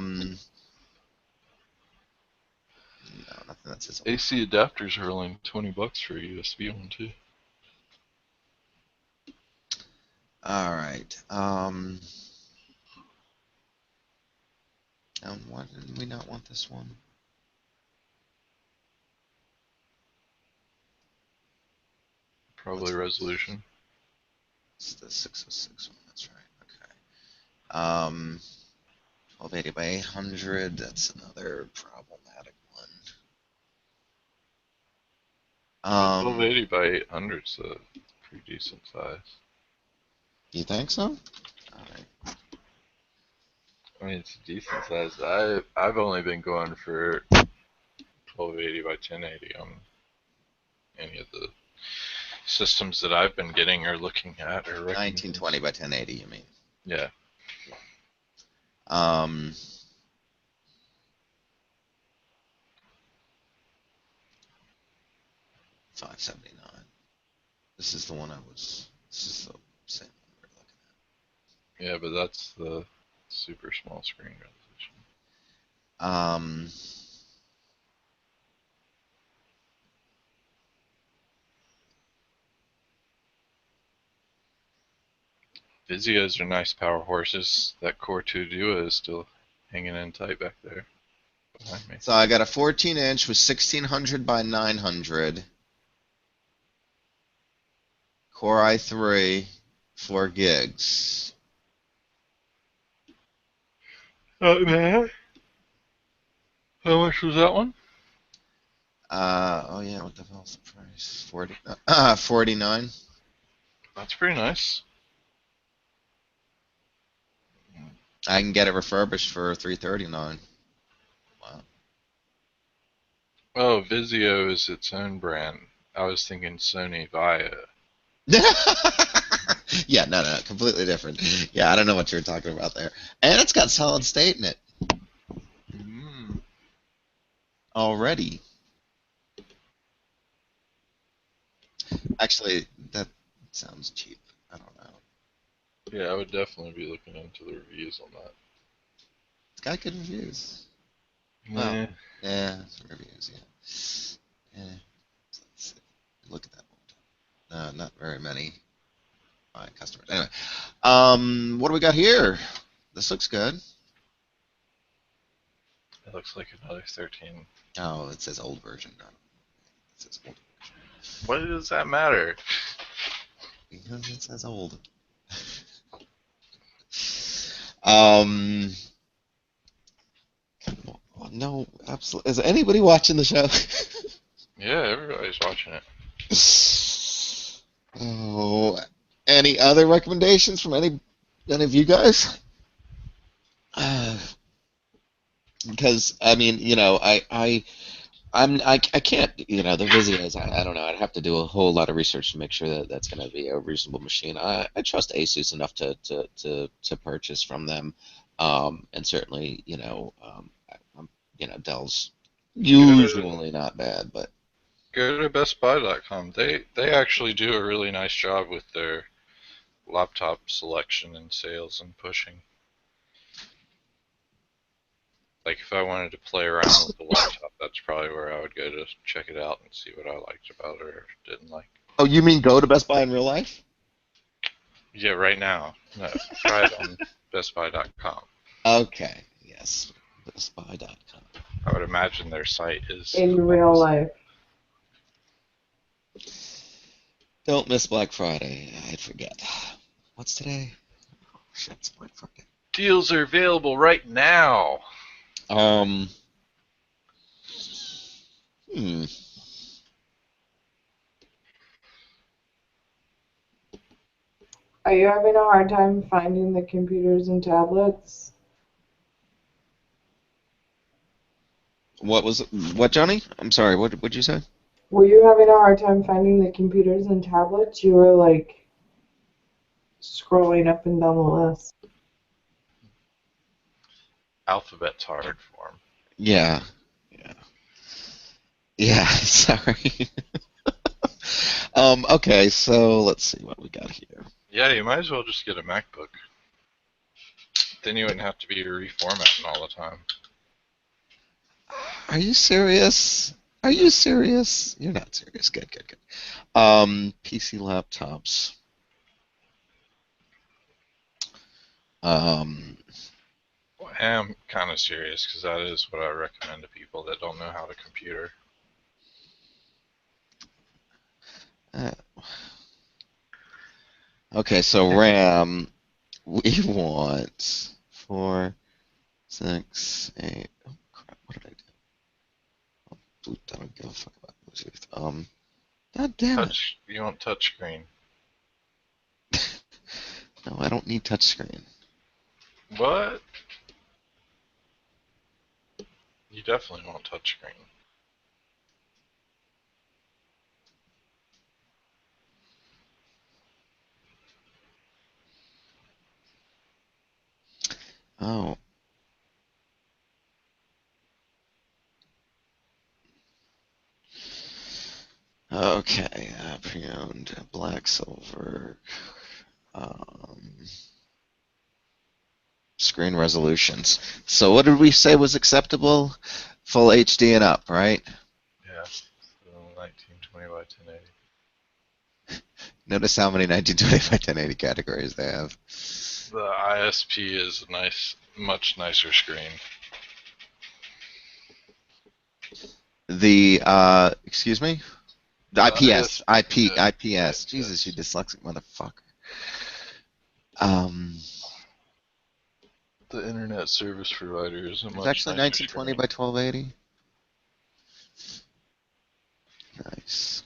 Speaker 1: nothing that says.
Speaker 2: AC adapters are only $20 for a USB one too.
Speaker 1: All right. And why did we not want this one?
Speaker 2: Probably resolution.
Speaker 1: It's the 606 one. That's right. Okay. 1280 by 800. That's another problematic one.
Speaker 2: 1280 by 800 is a pretty decent size.
Speaker 1: You think so? All right.
Speaker 2: I mean, it's a decent size. I've only been going for 1280 by 1080 on any of the systems that I've been getting or looking at or recommending.
Speaker 1: 1920 by 1080. You mean?
Speaker 2: Yeah.
Speaker 1: 579. This is the one I was. This is the same one we were looking
Speaker 2: Yeah, but that's the super small screen resolution.
Speaker 1: at.
Speaker 2: Vizios are nice power horses. That Core 2 Duo is still hanging in tight back there behind me.
Speaker 1: So I got a 14-inch with 1600 by 900. Core i3, 4 gigs.
Speaker 2: Oh, man. How much was that one?
Speaker 1: Oh yeah, what the hell's the price? 49.
Speaker 2: That's pretty nice.
Speaker 1: I can get it refurbished for 339. Wow.
Speaker 2: Oh, Vizio is its own brand. I was thinking Sony Vaio.
Speaker 1: Yeah, no, completely different. Yeah, I don't know what you're talking about there. And it's got solid state in it already. Actually, that sounds cheap. I don't know.
Speaker 2: Yeah, I would definitely be looking into the reviews on that.
Speaker 1: It's got good reviews.
Speaker 2: Nah.
Speaker 1: Well, yeah, some reviews, yeah. Yeah. Let's see. Look at that one. Not very many customers. Anyway, what do we got here? This looks good.
Speaker 2: It looks like another 13.
Speaker 1: Oh, it says old version. No, it says old version.
Speaker 2: What does that matter?
Speaker 1: Because it says old. No, absolutely. Is anybody watching the show?
Speaker 2: Yeah, everybody's watching it.
Speaker 1: Oh, any other recommendations from any of you guys? Because I mean, I can't, the Vizios. I don't know. I'd have to do a whole lot of research to make sure that that's going to be a reasonable machine. I trust Asus enough to purchase from them, and certainly, Dell's usually not bad, but
Speaker 2: Go to BestBuy.com. They actually do a really nice job with their laptop selection and sales and pushing. Like if I wanted to play around with the laptop, that's probably where I would go to check it out and see what I liked about it or didn't like.
Speaker 1: oh, you mean go to Best Buy in real life?
Speaker 2: Yeah, right now. No, try it on BestBuy.com.
Speaker 1: Okay, yes, BestBuy.com.
Speaker 2: I would imagine their site is
Speaker 3: In real life.
Speaker 1: Don't miss Black Friday. I'd forget. What's today? Oh, shit, it's Black Friday.
Speaker 2: Deals are available right now.
Speaker 1: Um. Hmm.
Speaker 3: Are you having a hard time finding the computers and tablets?
Speaker 1: What, Johnny? I'm sorry. What'd you say?
Speaker 3: Were you having a hard time finding the computers and tablets? You were like scrolling up and down the list.
Speaker 2: Alphabet's hard for 'em.
Speaker 1: Yeah. Yeah. Yeah. Sorry. Okay. So let's see what we got here.
Speaker 2: Yeah, you might as well just get a MacBook. Then you wouldn't have to be reformatting all the time.
Speaker 1: Are you serious? Are you serious? You're not serious. Good. Good. Good. PC laptops. Um.
Speaker 2: Well, I am kind of serious because that is what I recommend to people that don't know how to computer.
Speaker 1: uh, okay. So RAM. We want 4, 6, 8. Oh crap! What did I do? I don't give a fuck about Bluetooth. God damn it!
Speaker 2: You want touchscreen?
Speaker 1: No, I don't need touchscreen.
Speaker 2: What? You definitely want touchscreen.
Speaker 1: Oh. Okay. Pre-owned black, silver. Um, Screen resolutions. So what did we say was acceptable? Full HD and up, right?
Speaker 2: Yeah. So 1920 by 1080.
Speaker 1: Notice how many 1920 by 1080 categories they have.
Speaker 2: The ISP is a much nicer screen.
Speaker 1: Excuse me? The
Speaker 2: ISP,
Speaker 1: IPS.
Speaker 2: yeah,
Speaker 1: Jesus, you
Speaker 2: IPS.
Speaker 1: dyslexic motherfucker. Um,
Speaker 2: The internet service provider is a
Speaker 1: it's
Speaker 2: much
Speaker 1: actually
Speaker 2: nicer
Speaker 1: 1920
Speaker 2: screen.
Speaker 1: by 1280. Nice.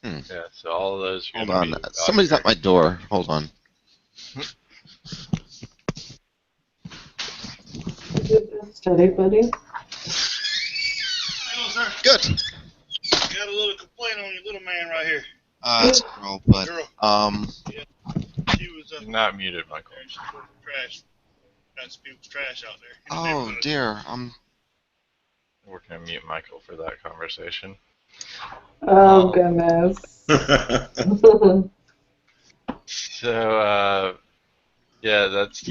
Speaker 2: Yeah, so all of those are
Speaker 1: Hold
Speaker 2: going to
Speaker 1: on.
Speaker 2: be about
Speaker 1: Somebody's
Speaker 2: your
Speaker 1: at my door. Hold on.
Speaker 3: Is it a study buddy?
Speaker 6: Hello, sir.
Speaker 1: Good.
Speaker 6: Got a little complaint on your little man right here.
Speaker 1: It's a girl, but
Speaker 6: Girl.
Speaker 1: yeah.
Speaker 6: She was
Speaker 2: You're not muted, Michael.
Speaker 6: there. She put the trash. Got some people's trash out there. In the
Speaker 1: Oh
Speaker 6: neighborhood.
Speaker 1: dear.
Speaker 2: We're going to mute Michael for that conversation.
Speaker 3: Oh, goodness.
Speaker 2: So, yeah, that's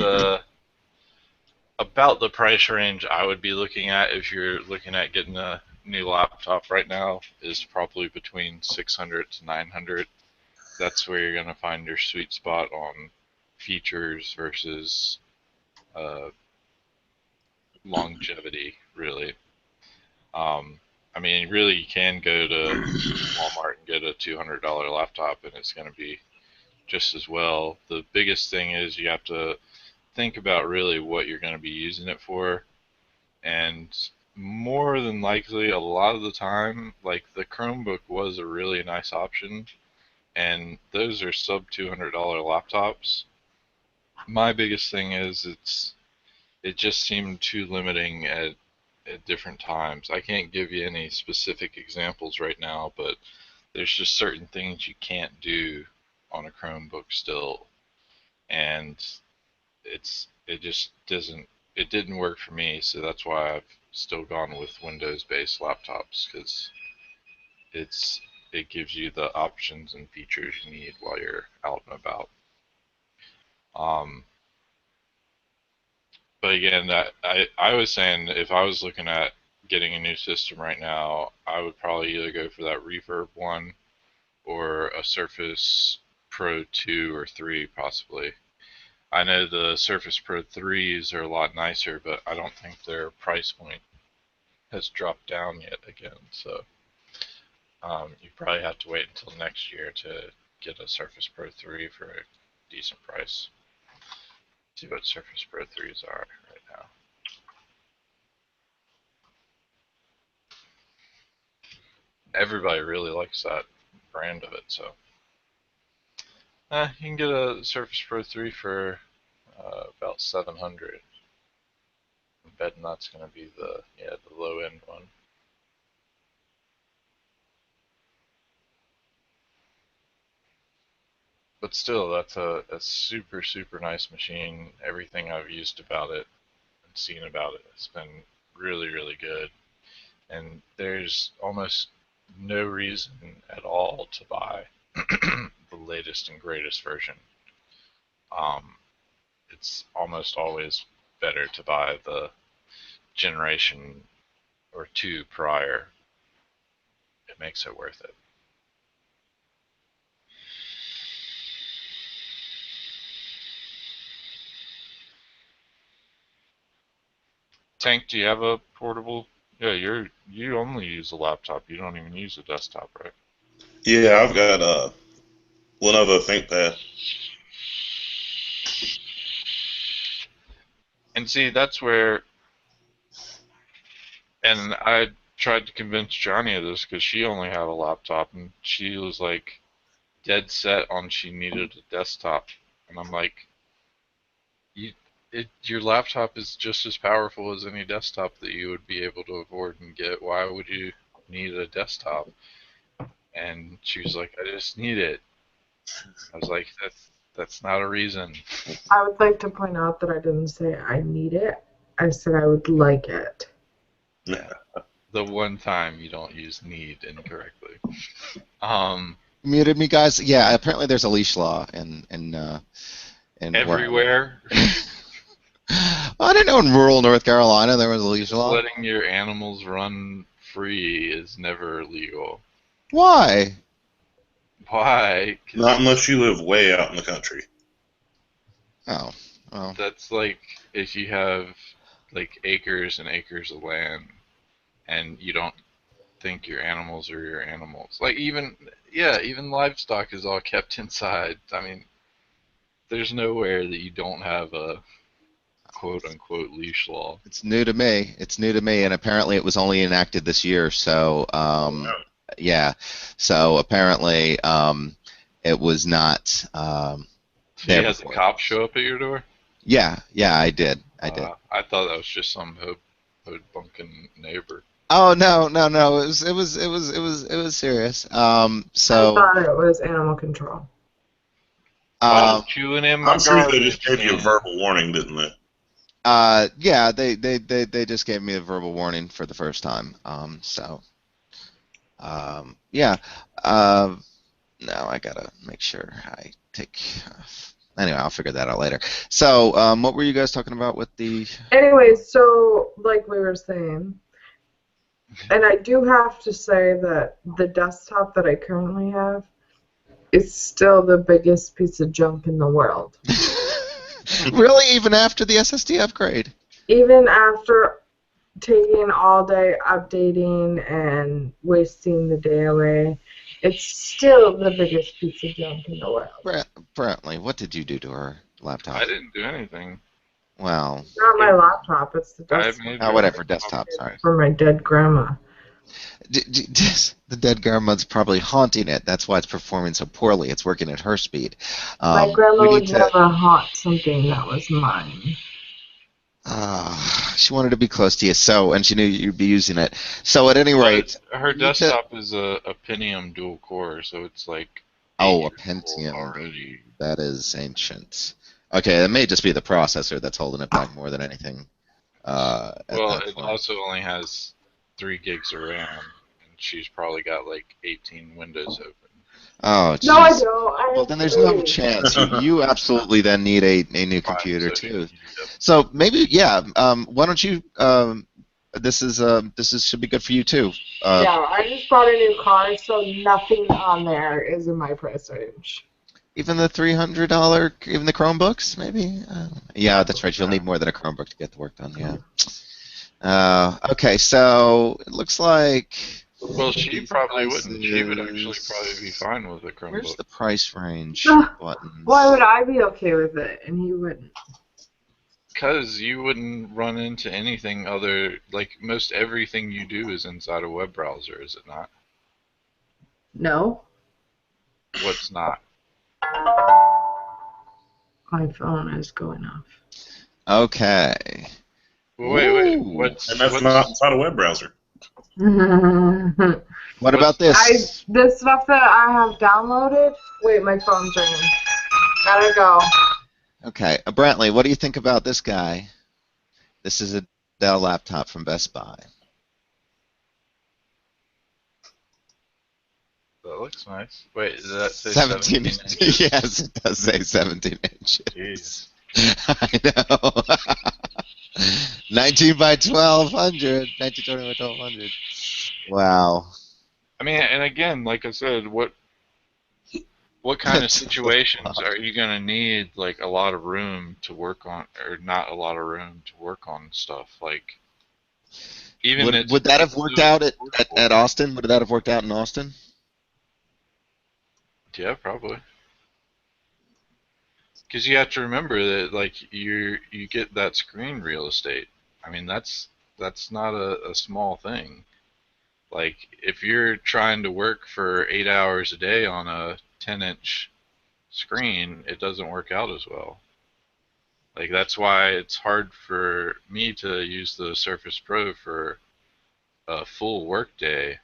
Speaker 2: about the price range I would be looking at if you're looking at getting a new laptop right now is probably between 600 to 900. That's where you're going to find your sweet spot on features versus longevity, really. I mean, really, you can go to Walmart and get a $200 laptop, and it's going to be just as well. The biggest thing is you have to think about really what you're going to be using it for, and more than likely, a lot of the time, like the Chromebook was a really nice option, and those are sub $200 laptops. My biggest thing is it just seemed too limiting at different times. I can't give you any specific examples right now, but there's just certain things you can't do on a Chromebook still, and it didn't work for me, so that's why I've still gone with Windows-based laptops because it gives you the options and features you need while you're out and about. Um, but again, I was saying if I was looking at getting a new system right now, I would probably either go for that Reverb one or a Surface Pro 2 or 3 possibly. I know the Surface Pro 3s are a lot nicer, but I don't think their price point has dropped down yet again. So you probably have to wait until next year to get a Surface Pro 3 for a decent price. See what Surface Pro 3s are right now. Everybody really likes that brand of it, so you can get a Surface Pro 3 for about $700. I'm betting that's going to be the low end one. But still, that's a super super nice machine. Everything I've used about it and seen about it has been really really good. And there's almost no reason at all to buy the latest and greatest version. It's almost always better to buy the generation or two prior. It makes it worth it. Tank, do you have a portable? Yeah, you only use a laptop. You don't even use a desktop, right?
Speaker 4: Yeah, I've got a Lenovo ThinkPad.
Speaker 2: And see, that's where, and I tried to convince Johnny of this because she only had a laptop, and she was like dead set on she needed a desktop, and I'm like, your laptop is just as powerful as any desktop that you would be able to afford and get. Why would you need a desktop? And she was like, I just need it. I was like, that's not a reason.
Speaker 3: I would like to point out that I didn't say I need it. I said I would like it.
Speaker 2: Yeah. The one time you don't use need incorrectly.
Speaker 1: Muted me, guys. Yeah, apparently there's a leash law in
Speaker 2: Everywhere.
Speaker 1: I didn't know in rural North Carolina there was a leash law.
Speaker 2: Letting your animals run free is never legal.
Speaker 1: Why?
Speaker 2: Why?
Speaker 4: Not unless you live way out in the country.
Speaker 1: Oh, well.
Speaker 2: That's like if you have like acres and acres of land and you don't think your animals are your animals. Like even livestock is all kept inside. I mean, there's nowhere that you don't have a quote unquote leash law.
Speaker 1: It's new to me. It's new to me, and apparently it was only enacted this year. So, yeah. So apparently, it was not.
Speaker 2: So you had the cops show up at your door?
Speaker 1: Yeah, I did. I
Speaker 2: thought that was just some bunkin' neighbor.
Speaker 1: Oh no! It was serious. So
Speaker 3: I thought it was animal control.
Speaker 2: Chewing in
Speaker 4: I'm sure they just gave you a verbal warning, didn't they?
Speaker 1: Yeah, they just gave me a verbal warning for the first time. Yeah. Now I gotta make sure I take. Anyway, I'll figure that out later. So, what were you guys talking about with the?
Speaker 3: Anyway, so like we were saying, and I do have to say that the desktop that I currently have is still the biggest piece of junk in the world.
Speaker 1: Really, even after the SSD upgrade?
Speaker 3: Even after taking all day updating and wasting the day away, it's still the biggest piece of junk in the world.
Speaker 1: Brantley, what did you do to her laptop?
Speaker 2: I didn't do anything.
Speaker 1: Well,
Speaker 3: not my laptop, it's the desktop.
Speaker 1: Whatever, desktop, sorry.
Speaker 3: For my dead grandma.
Speaker 1: The dead grandma's probably haunting it. That's why it's performing so poorly. It's working at her speed.
Speaker 3: My grandma would never haunt something that was mine.
Speaker 1: She wanted to be close to you, and she knew you'd be using it. So at any rate,
Speaker 2: her desktop is a Pentium dual core, so it's like
Speaker 1: a Pentium already. That is ancient. Okay, that may just be the processor that's holding it back more than anything.
Speaker 2: Well, it also only has 3 gigs of RAM, and she's probably got like 18 windows open.
Speaker 1: Oh, geez.
Speaker 3: No, I don't.
Speaker 1: Well, then there's no chance. You absolutely then need a new computer too. So maybe, yeah. Why don't you? This should be good for you too.
Speaker 3: Yeah, I just bought a new car, so nothing on there is in my price range.
Speaker 1: Even the $300, even the Chromebooks, maybe? Yeah, that's right. You'll need more than a Chromebook to get the work done, yeah. Okay, so it looks like
Speaker 2: Well, she
Speaker 1: these
Speaker 2: probably wouldn't. She would actually probably be
Speaker 1: prices.
Speaker 2: fine with a
Speaker 1: Where's
Speaker 2: Chromebook.
Speaker 1: the price range buttons?
Speaker 3: Why would I be okay with it and he wouldn't?
Speaker 2: Because you wouldn't run into anything other, like most everything you do is inside a web browser, is it not?
Speaker 3: No,
Speaker 2: What's not?
Speaker 3: my phone is going off.
Speaker 1: Okay.
Speaker 2: Wait,
Speaker 1: Ooh.
Speaker 2: what's
Speaker 4: And that's not inside a web browser.
Speaker 1: What
Speaker 2: What's-
Speaker 1: about this?
Speaker 3: The stuff that I have downloaded. Wait, my phone's ringing. Gotta go.
Speaker 1: Okay, Brantley, what do you think about this guy? This is a Dell laptop from Best Buy.
Speaker 2: That looks nice. Wait, does that say
Speaker 1: 17
Speaker 2: inches?
Speaker 1: inches. Yes, it does say 17 inches.
Speaker 2: Jeez.
Speaker 1: I know. 19 by 1200. 1920 by 1200. Wow.
Speaker 2: I mean, and again, like I said, what kind of
Speaker 1: That's a
Speaker 2: situations
Speaker 1: lot.
Speaker 2: are you gonna need like a lot of room to work on, or not a lot of room to work on stuff? Like, even
Speaker 1: Would that have worked out at Austin? Would that have worked out in Austin?
Speaker 2: Yeah, probably. Because you have to remember that, like, you get that screen real estate. I mean, that's not a small thing. Like, if you're trying to work for 8 hours a day on a 10-inch screen, it doesn't work out as well. Like, that's why it's hard for me to use the Surface Pro for a full work day,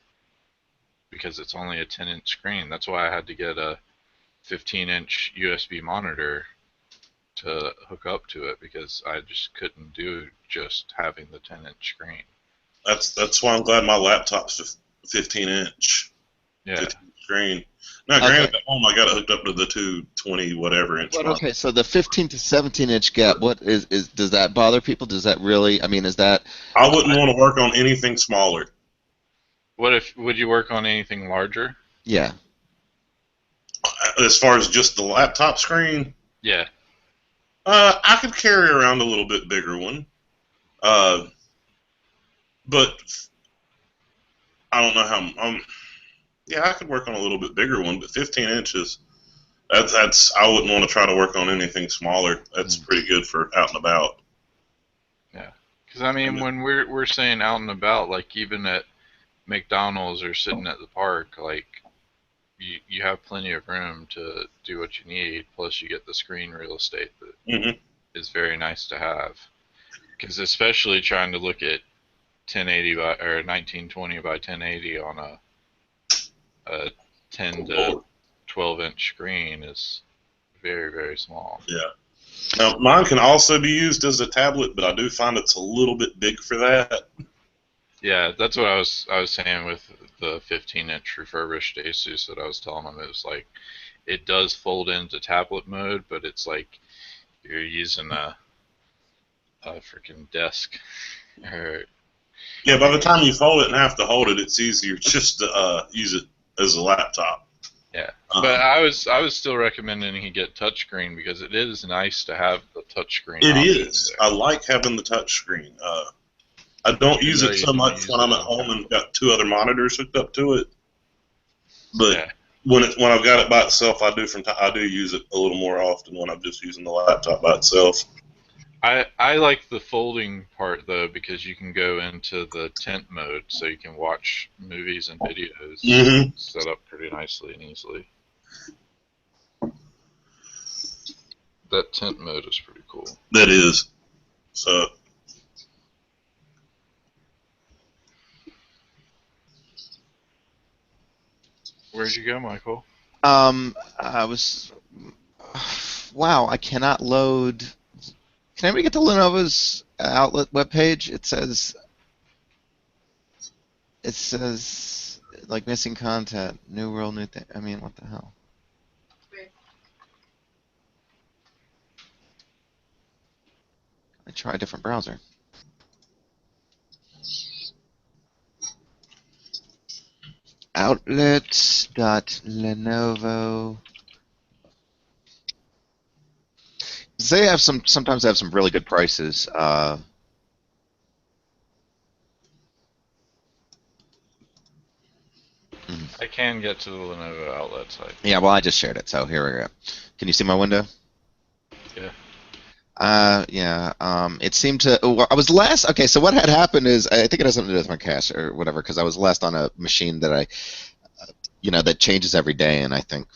Speaker 2: because it's only a 10-inch screen. That's why I had to get a 15-inch USB monitor to hook up to it, because I just couldn't do just having the 10-inch screen.
Speaker 4: That's why I'm glad my laptop's a 15-inch
Speaker 2: Yeah.
Speaker 4: screen. Now, granted, at home I got it hooked up to the 220 whatever inch.
Speaker 1: But okay, so the 15 to 17 inch gap, what is does that bother people? Does that really? I mean, is that?
Speaker 4: I wouldn't want to work on anything smaller.
Speaker 2: Would you work on anything larger?
Speaker 1: Yeah.
Speaker 4: As far as just the laptop screen,
Speaker 2: Yeah.
Speaker 4: I could carry around a little bit bigger one. But I don't know how. Yeah, I could work on a little bit bigger one, but 15 inches. That's I wouldn't want to try to work on anything smaller. That's pretty good for out and about.
Speaker 2: Yeah. Because I mean, when we're saying out and about, like even at McDonald's or sitting at the park, like you have plenty of room to do what you need. Plus, you get the screen real estate that is very nice to have. Because especially trying to look at 1080 by or 1920 by 1080 on a 10 to 12-inch screen is very, very small.
Speaker 4: Yeah. Now, mine can also be used as a tablet, but I do find it's a little bit big for that.
Speaker 2: Yeah, that's what I was saying with the 15-inch refurbished Asus that I was telling them. It was like, it does fold into tablet mode, but it's like you're using a freaking desk.
Speaker 4: Yeah, by the time you fold it and have to hold it, it's easier just to use it as a laptop.
Speaker 2: Yeah, but I was still recommending he get touchscreen, because it is nice to have the touchscreen.
Speaker 4: It is. I like having the touchscreen. I don't use it so much when I'm at home and got two other monitors hooked up to it. But when I've got it by itself, I do use it a little more often when I'm just using the laptop by itself.
Speaker 2: I like the folding part though, because you can go into the tent mode, so you can watch movies and videos set up pretty nicely and easily. That tent mode is pretty cool.
Speaker 4: That is. So.
Speaker 2: Where'd you go, Michael?
Speaker 1: I was. Wow, I cannot load. Can anybody get to Lenovo's outlet webpage? It says like missing content, new rule, new thing. I mean, what the hell? I try a different browser. Outlets.lenovo. they have sometimes they have some really good prices.
Speaker 2: I can get to the Lenovo outlet site.
Speaker 1: Yeah, well, I just shared it, so here we go. Can you see my window?
Speaker 2: Yeah.
Speaker 1: Yeah. It seemed to. Oh, I was last. Okay, so what had happened is I think it has something to do with my cache or whatever, because I was last on a machine that that changes every day, and I think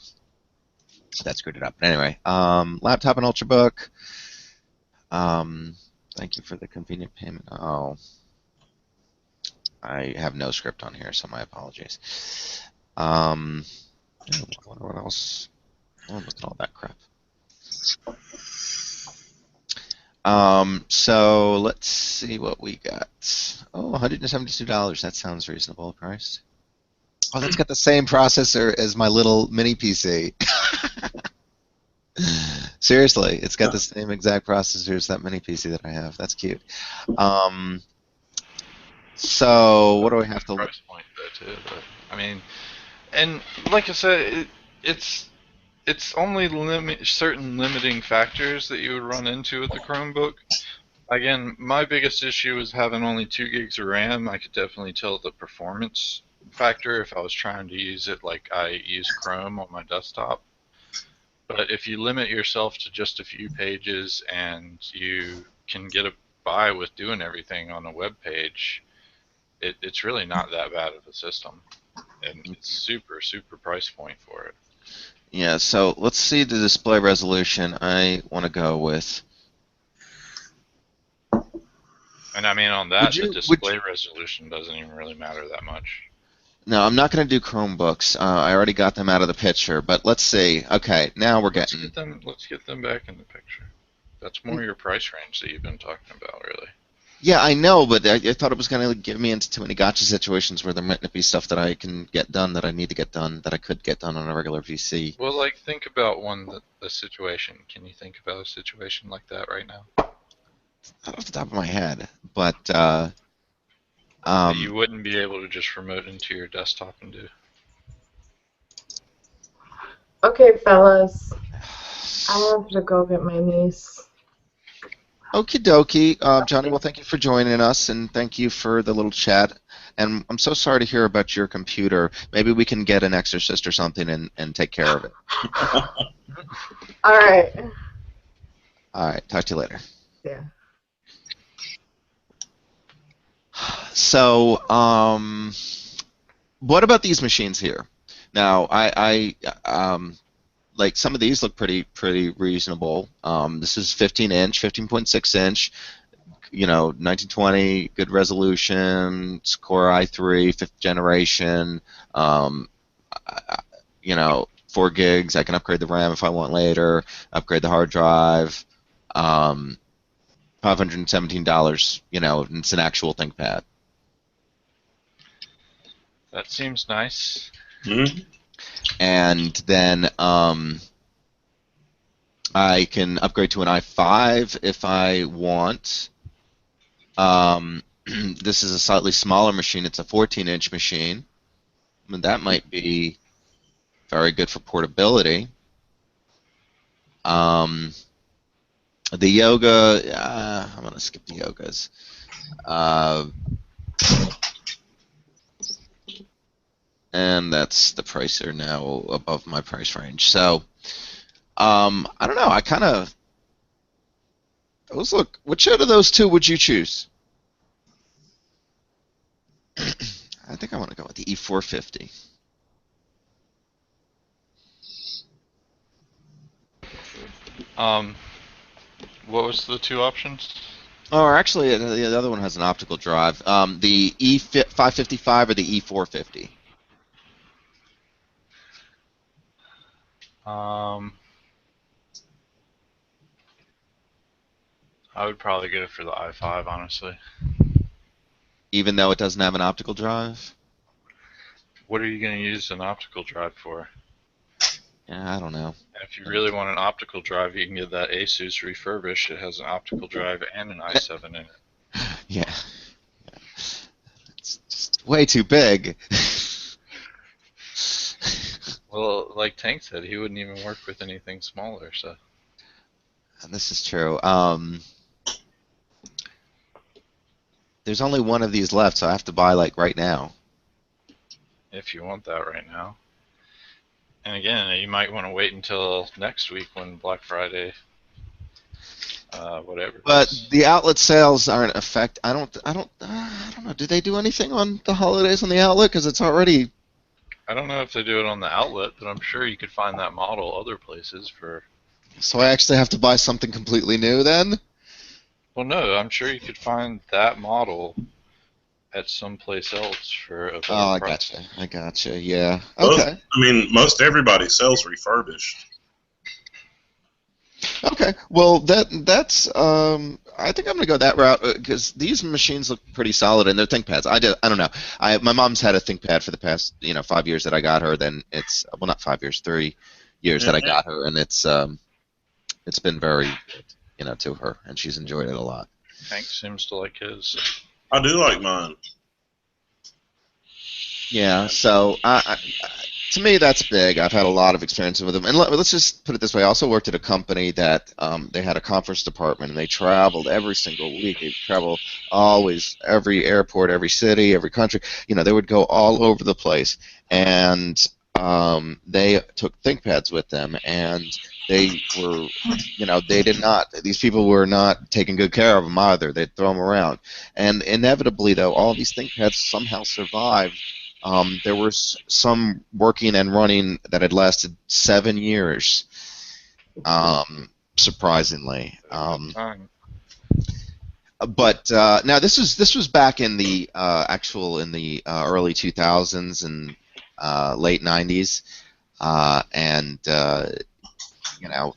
Speaker 1: that screwed it up. But anyway, laptop and Ultrabook. Thank you for the convenient payment. Oh, I have no script on here, so my apologies. I wonder what else. Oh, look at all that crap. So let's see what we got. Oh, $172. That sounds reasonable price. Oh, that's got the same processor as my little mini PC. Seriously, it's got the same exact processor as that mini PC that I have. That's cute. So what do I have to look?
Speaker 2: Price point though too, but I mean, and like I said, it's only certain limiting factors that you would run into with the Chromebook. Again, my biggest issue is having only 2 gigs of RAM. I could definitely tell the performance factor if I was trying to use it like I use Chrome on my desktop. But if you limit yourself to just a few pages and you can get by with doing everything on a web page, it's really not that bad of a system. And it's super price point for it.
Speaker 1: Yeah, so let's see the display resolution. I want to go with.
Speaker 2: And I mean, on that, the display resolution doesn't even really matter that much.
Speaker 1: No, I'm not going to do Chromebooks. I already got them out of the picture, but let's see. Okay, now we're getting.
Speaker 2: Let's get them back in the picture. That's more your price range that you've been talking about, really.
Speaker 1: Yeah, I know, but I thought it was going to get me into too many gotcha situations where there might not be stuff that I can get done, that I need to get done, that I could get done on a regular PC.
Speaker 2: Well, like, think about a situation. Can you think about a situation like that right now?
Speaker 1: Not off the top of my head, but
Speaker 2: that you wouldn't be able to just remote into your desktop and do.
Speaker 3: Okay, fellas. I have to go get my niece.
Speaker 1: Okie dokie. Johnny, well, thank you for joining us, and thank you for the little chat. And I'm so sorry to hear about your computer. Maybe we can get an exorcist or something and take care of it.
Speaker 3: All right.
Speaker 1: All right. Talk to you later.
Speaker 3: Yeah.
Speaker 1: So, what about these machines here? Now, like some of these look pretty reasonable. This is 15-inch, 15.6 inch. 1920, good resolution. It's Core i3, 5th generation. 4 gigs. I can upgrade the RAM if I want later. Upgrade the hard drive. $517. It's an actual ThinkPad.
Speaker 2: That seems nice.
Speaker 4: Mm-hmm.
Speaker 1: And then I can upgrade to an i5 if I want. This is a slightly smaller machine. It's a 14-inch machine. I mean, that might be very good for portability. The Yoga, I'm going to skip the Yogas. And that's the price are now above my price range. So, I don't know. I kind of look. Which out of those two would you choose? I think I want to go with the E450.
Speaker 2: What was the two options?
Speaker 1: Oh, actually, the other one has an optical drive. The E555 or the E450.
Speaker 2: I would probably go for the i5, honestly.
Speaker 1: Even though it doesn't have an optical drive?
Speaker 2: What are you going to use an optical drive for?
Speaker 1: Yeah, I don't know.
Speaker 2: If you really want an optical drive, you can get that Asus refurbished. It has an optical drive and an i7 in it.
Speaker 1: Yeah. It's just way too big.
Speaker 2: Well, like Tank said, he wouldn't even work with anything smaller, so.
Speaker 1: this is true. There's only one of these left, so I have to buy like right now.
Speaker 2: If you want that right now. And again, you might want to wait until next week when Black Friday, whatever.
Speaker 1: But the outlet sales aren't affect. I don't know. Do they do anything on the holidays on the outlet? Because it's already.
Speaker 2: I don't know if they do it on the outlet, but I'm sure you could find that model other places for.
Speaker 1: So I actually have to buy something completely new then?
Speaker 2: Well, no, I'm sure you could find that model at some place else for a better price.
Speaker 1: I gotcha. Yeah. Okay.
Speaker 4: Most everybody sells refurbished.
Speaker 1: Okay. Well, that's I think I'm gonna go that route because these machines look pretty solid and they're ThinkPads. I don't know. My mom's had a ThinkPad for the past 5 years that I got her. Then it's not 5 years, 3 years that I got her, and it's been very good, to her, and she's enjoyed it a lot.
Speaker 2: Hank seems to like his.
Speaker 4: I do like mine.
Speaker 1: Yeah, so to me that's big. I've had a lot of experience with them, and let's just put it this way: I also worked at a company that they had a conference department, and they traveled every single week. They traveled always, every airport, every city, every country. They would go all over the place, and they took ThinkPads with them, and they were, these people were not taking good care of them either. They'd throw them around. And inevitably, though, all these ThinkPads somehow survived. There was some working and running that had lasted 7 years, surprisingly. But now this was back in the early 2000s and late 90s, and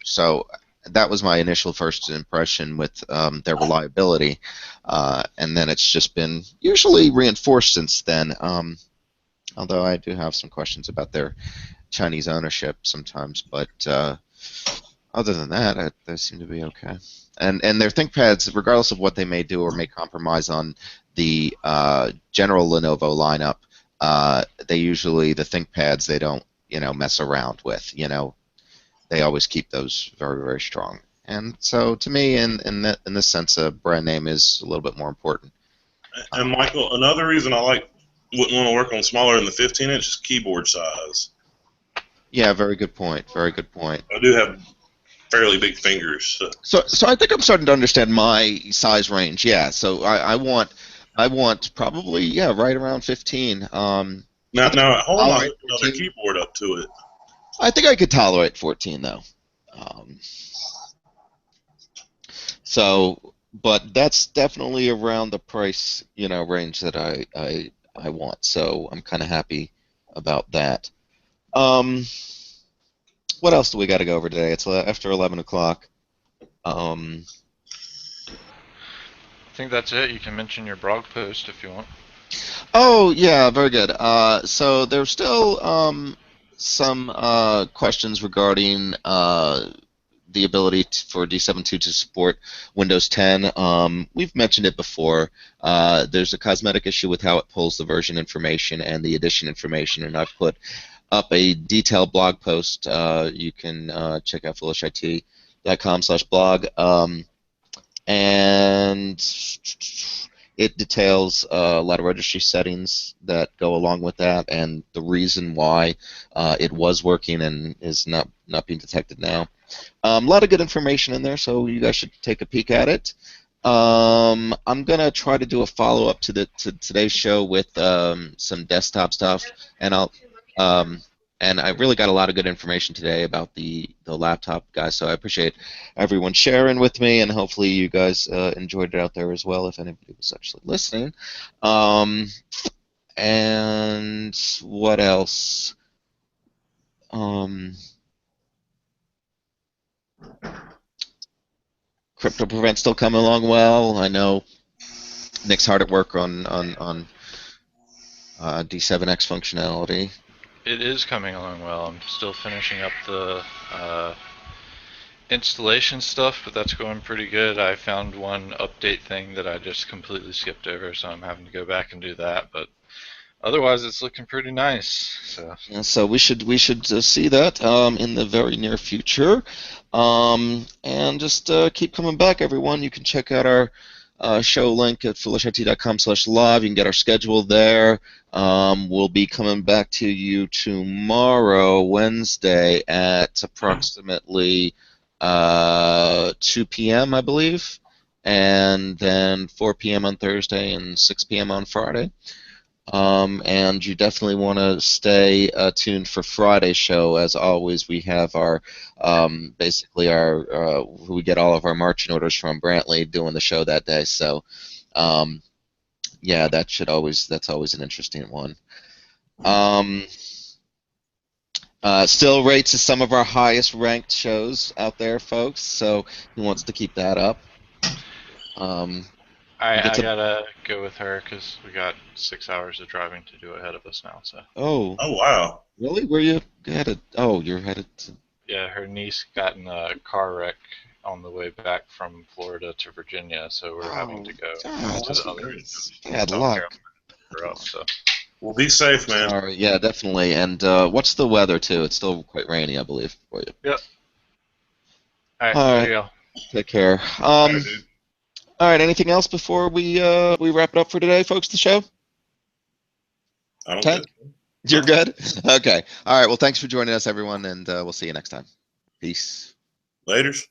Speaker 1: so that was my initial first impression with their reliability, and then it's just been usually reinforced since then. Although I do have some questions about their Chinese ownership sometimes, but other than that, they seem to be okay. And their ThinkPads, regardless of what they may do or may compromise on the general Lenovo lineup, the ThinkPads they don't mess around with. They always keep those very, very strong. And so, to me, in this sense, a brand name is a little bit more important.
Speaker 4: And Michael, another reason I wouldn't want to work on smaller than the 15-inch is keyboard size.
Speaker 1: Yeah, very good point. Very good point.
Speaker 4: I do have fairly big fingers.
Speaker 1: So I think I'm starting to understand my size range. Yeah. So I want probably right around 15.
Speaker 4: Now hold on, another keyboard up to it.
Speaker 1: I think I could tolerate 14 though. But that's definitely around the price range that I want. So I'm kind of happy about that. What else do we got to go over today? It's after 11 o'clock.
Speaker 2: I think that's it. You can mention your blog post if you want.
Speaker 1: Oh, yeah, very good. So there's still some questions regarding the ability for D72 to support Windows 10. We've mentioned it before. There's a cosmetic issue with how it pulls the version information and the edition information, and I've put up a detailed blog post. You can check out foolishit.com/blog, and it details a lot of registry settings that go along with that, and the reason why it was working and is not being detected now. A lot of good information in there, so you guys should take a peek at it. I'm gonna try to do a follow-up to today's show with some desktop stuff, and and I really got a lot of good information today about the laptop, guys. So I appreciate everyone sharing with me, and hopefully you guys enjoyed it out there as well, if anybody was actually listening. And what else? Crypto Prevent still coming along well. I know Nick's hard at work on D7X functionality.
Speaker 2: It is coming along well. I'm still finishing up the installation stuff, but that's going pretty good. I found one update thing that I just completely skipped over, so I'm having to go back and do that. But otherwise, it's looking pretty nice. So
Speaker 1: Yeah, so we should see that in the very near future, and just keep coming back, everyone. You can check out our show link at foolishit.com/live. You can get our schedule there. We'll be coming back to you tomorrow, Wednesday, at approximately 2 p.m., I believe, and then 4 p.m. on Thursday and 6 p.m. on Friday. And you definitely want to stay tuned for Friday's show. As always, we have our basically our we get all of our marching orders from Brantley doing the show that day. So yeah, that's always an interesting one. Still rates is some of our highest ranked shows out there, folks. So he wants to keep that up.
Speaker 2: I gotta go with her because we got 6 hours of driving to do ahead of us now. So.
Speaker 1: Oh
Speaker 4: wow!
Speaker 1: Really? Where you headed? Oh, you're headed to.
Speaker 2: Yeah, her niece got in a car wreck on the way back from Florida to Virginia, so we're having to go to the other end of
Speaker 1: Bad
Speaker 2: South
Speaker 1: luck.
Speaker 2: Carolina. So.
Speaker 4: Well, be safe, man.
Speaker 1: All right, yeah, definitely. And what's the weather too? It's still quite rainy, I believe, for you.
Speaker 2: Yep. All right.
Speaker 1: All right.
Speaker 2: There you go.
Speaker 1: Take care. All right. Anything else before we wrap it up for today, folks? The show.
Speaker 4: I don't think.
Speaker 1: You're good? Okay. All right. Well, thanks for joining us, everyone, and we'll see you next time. Peace.
Speaker 4: Laters.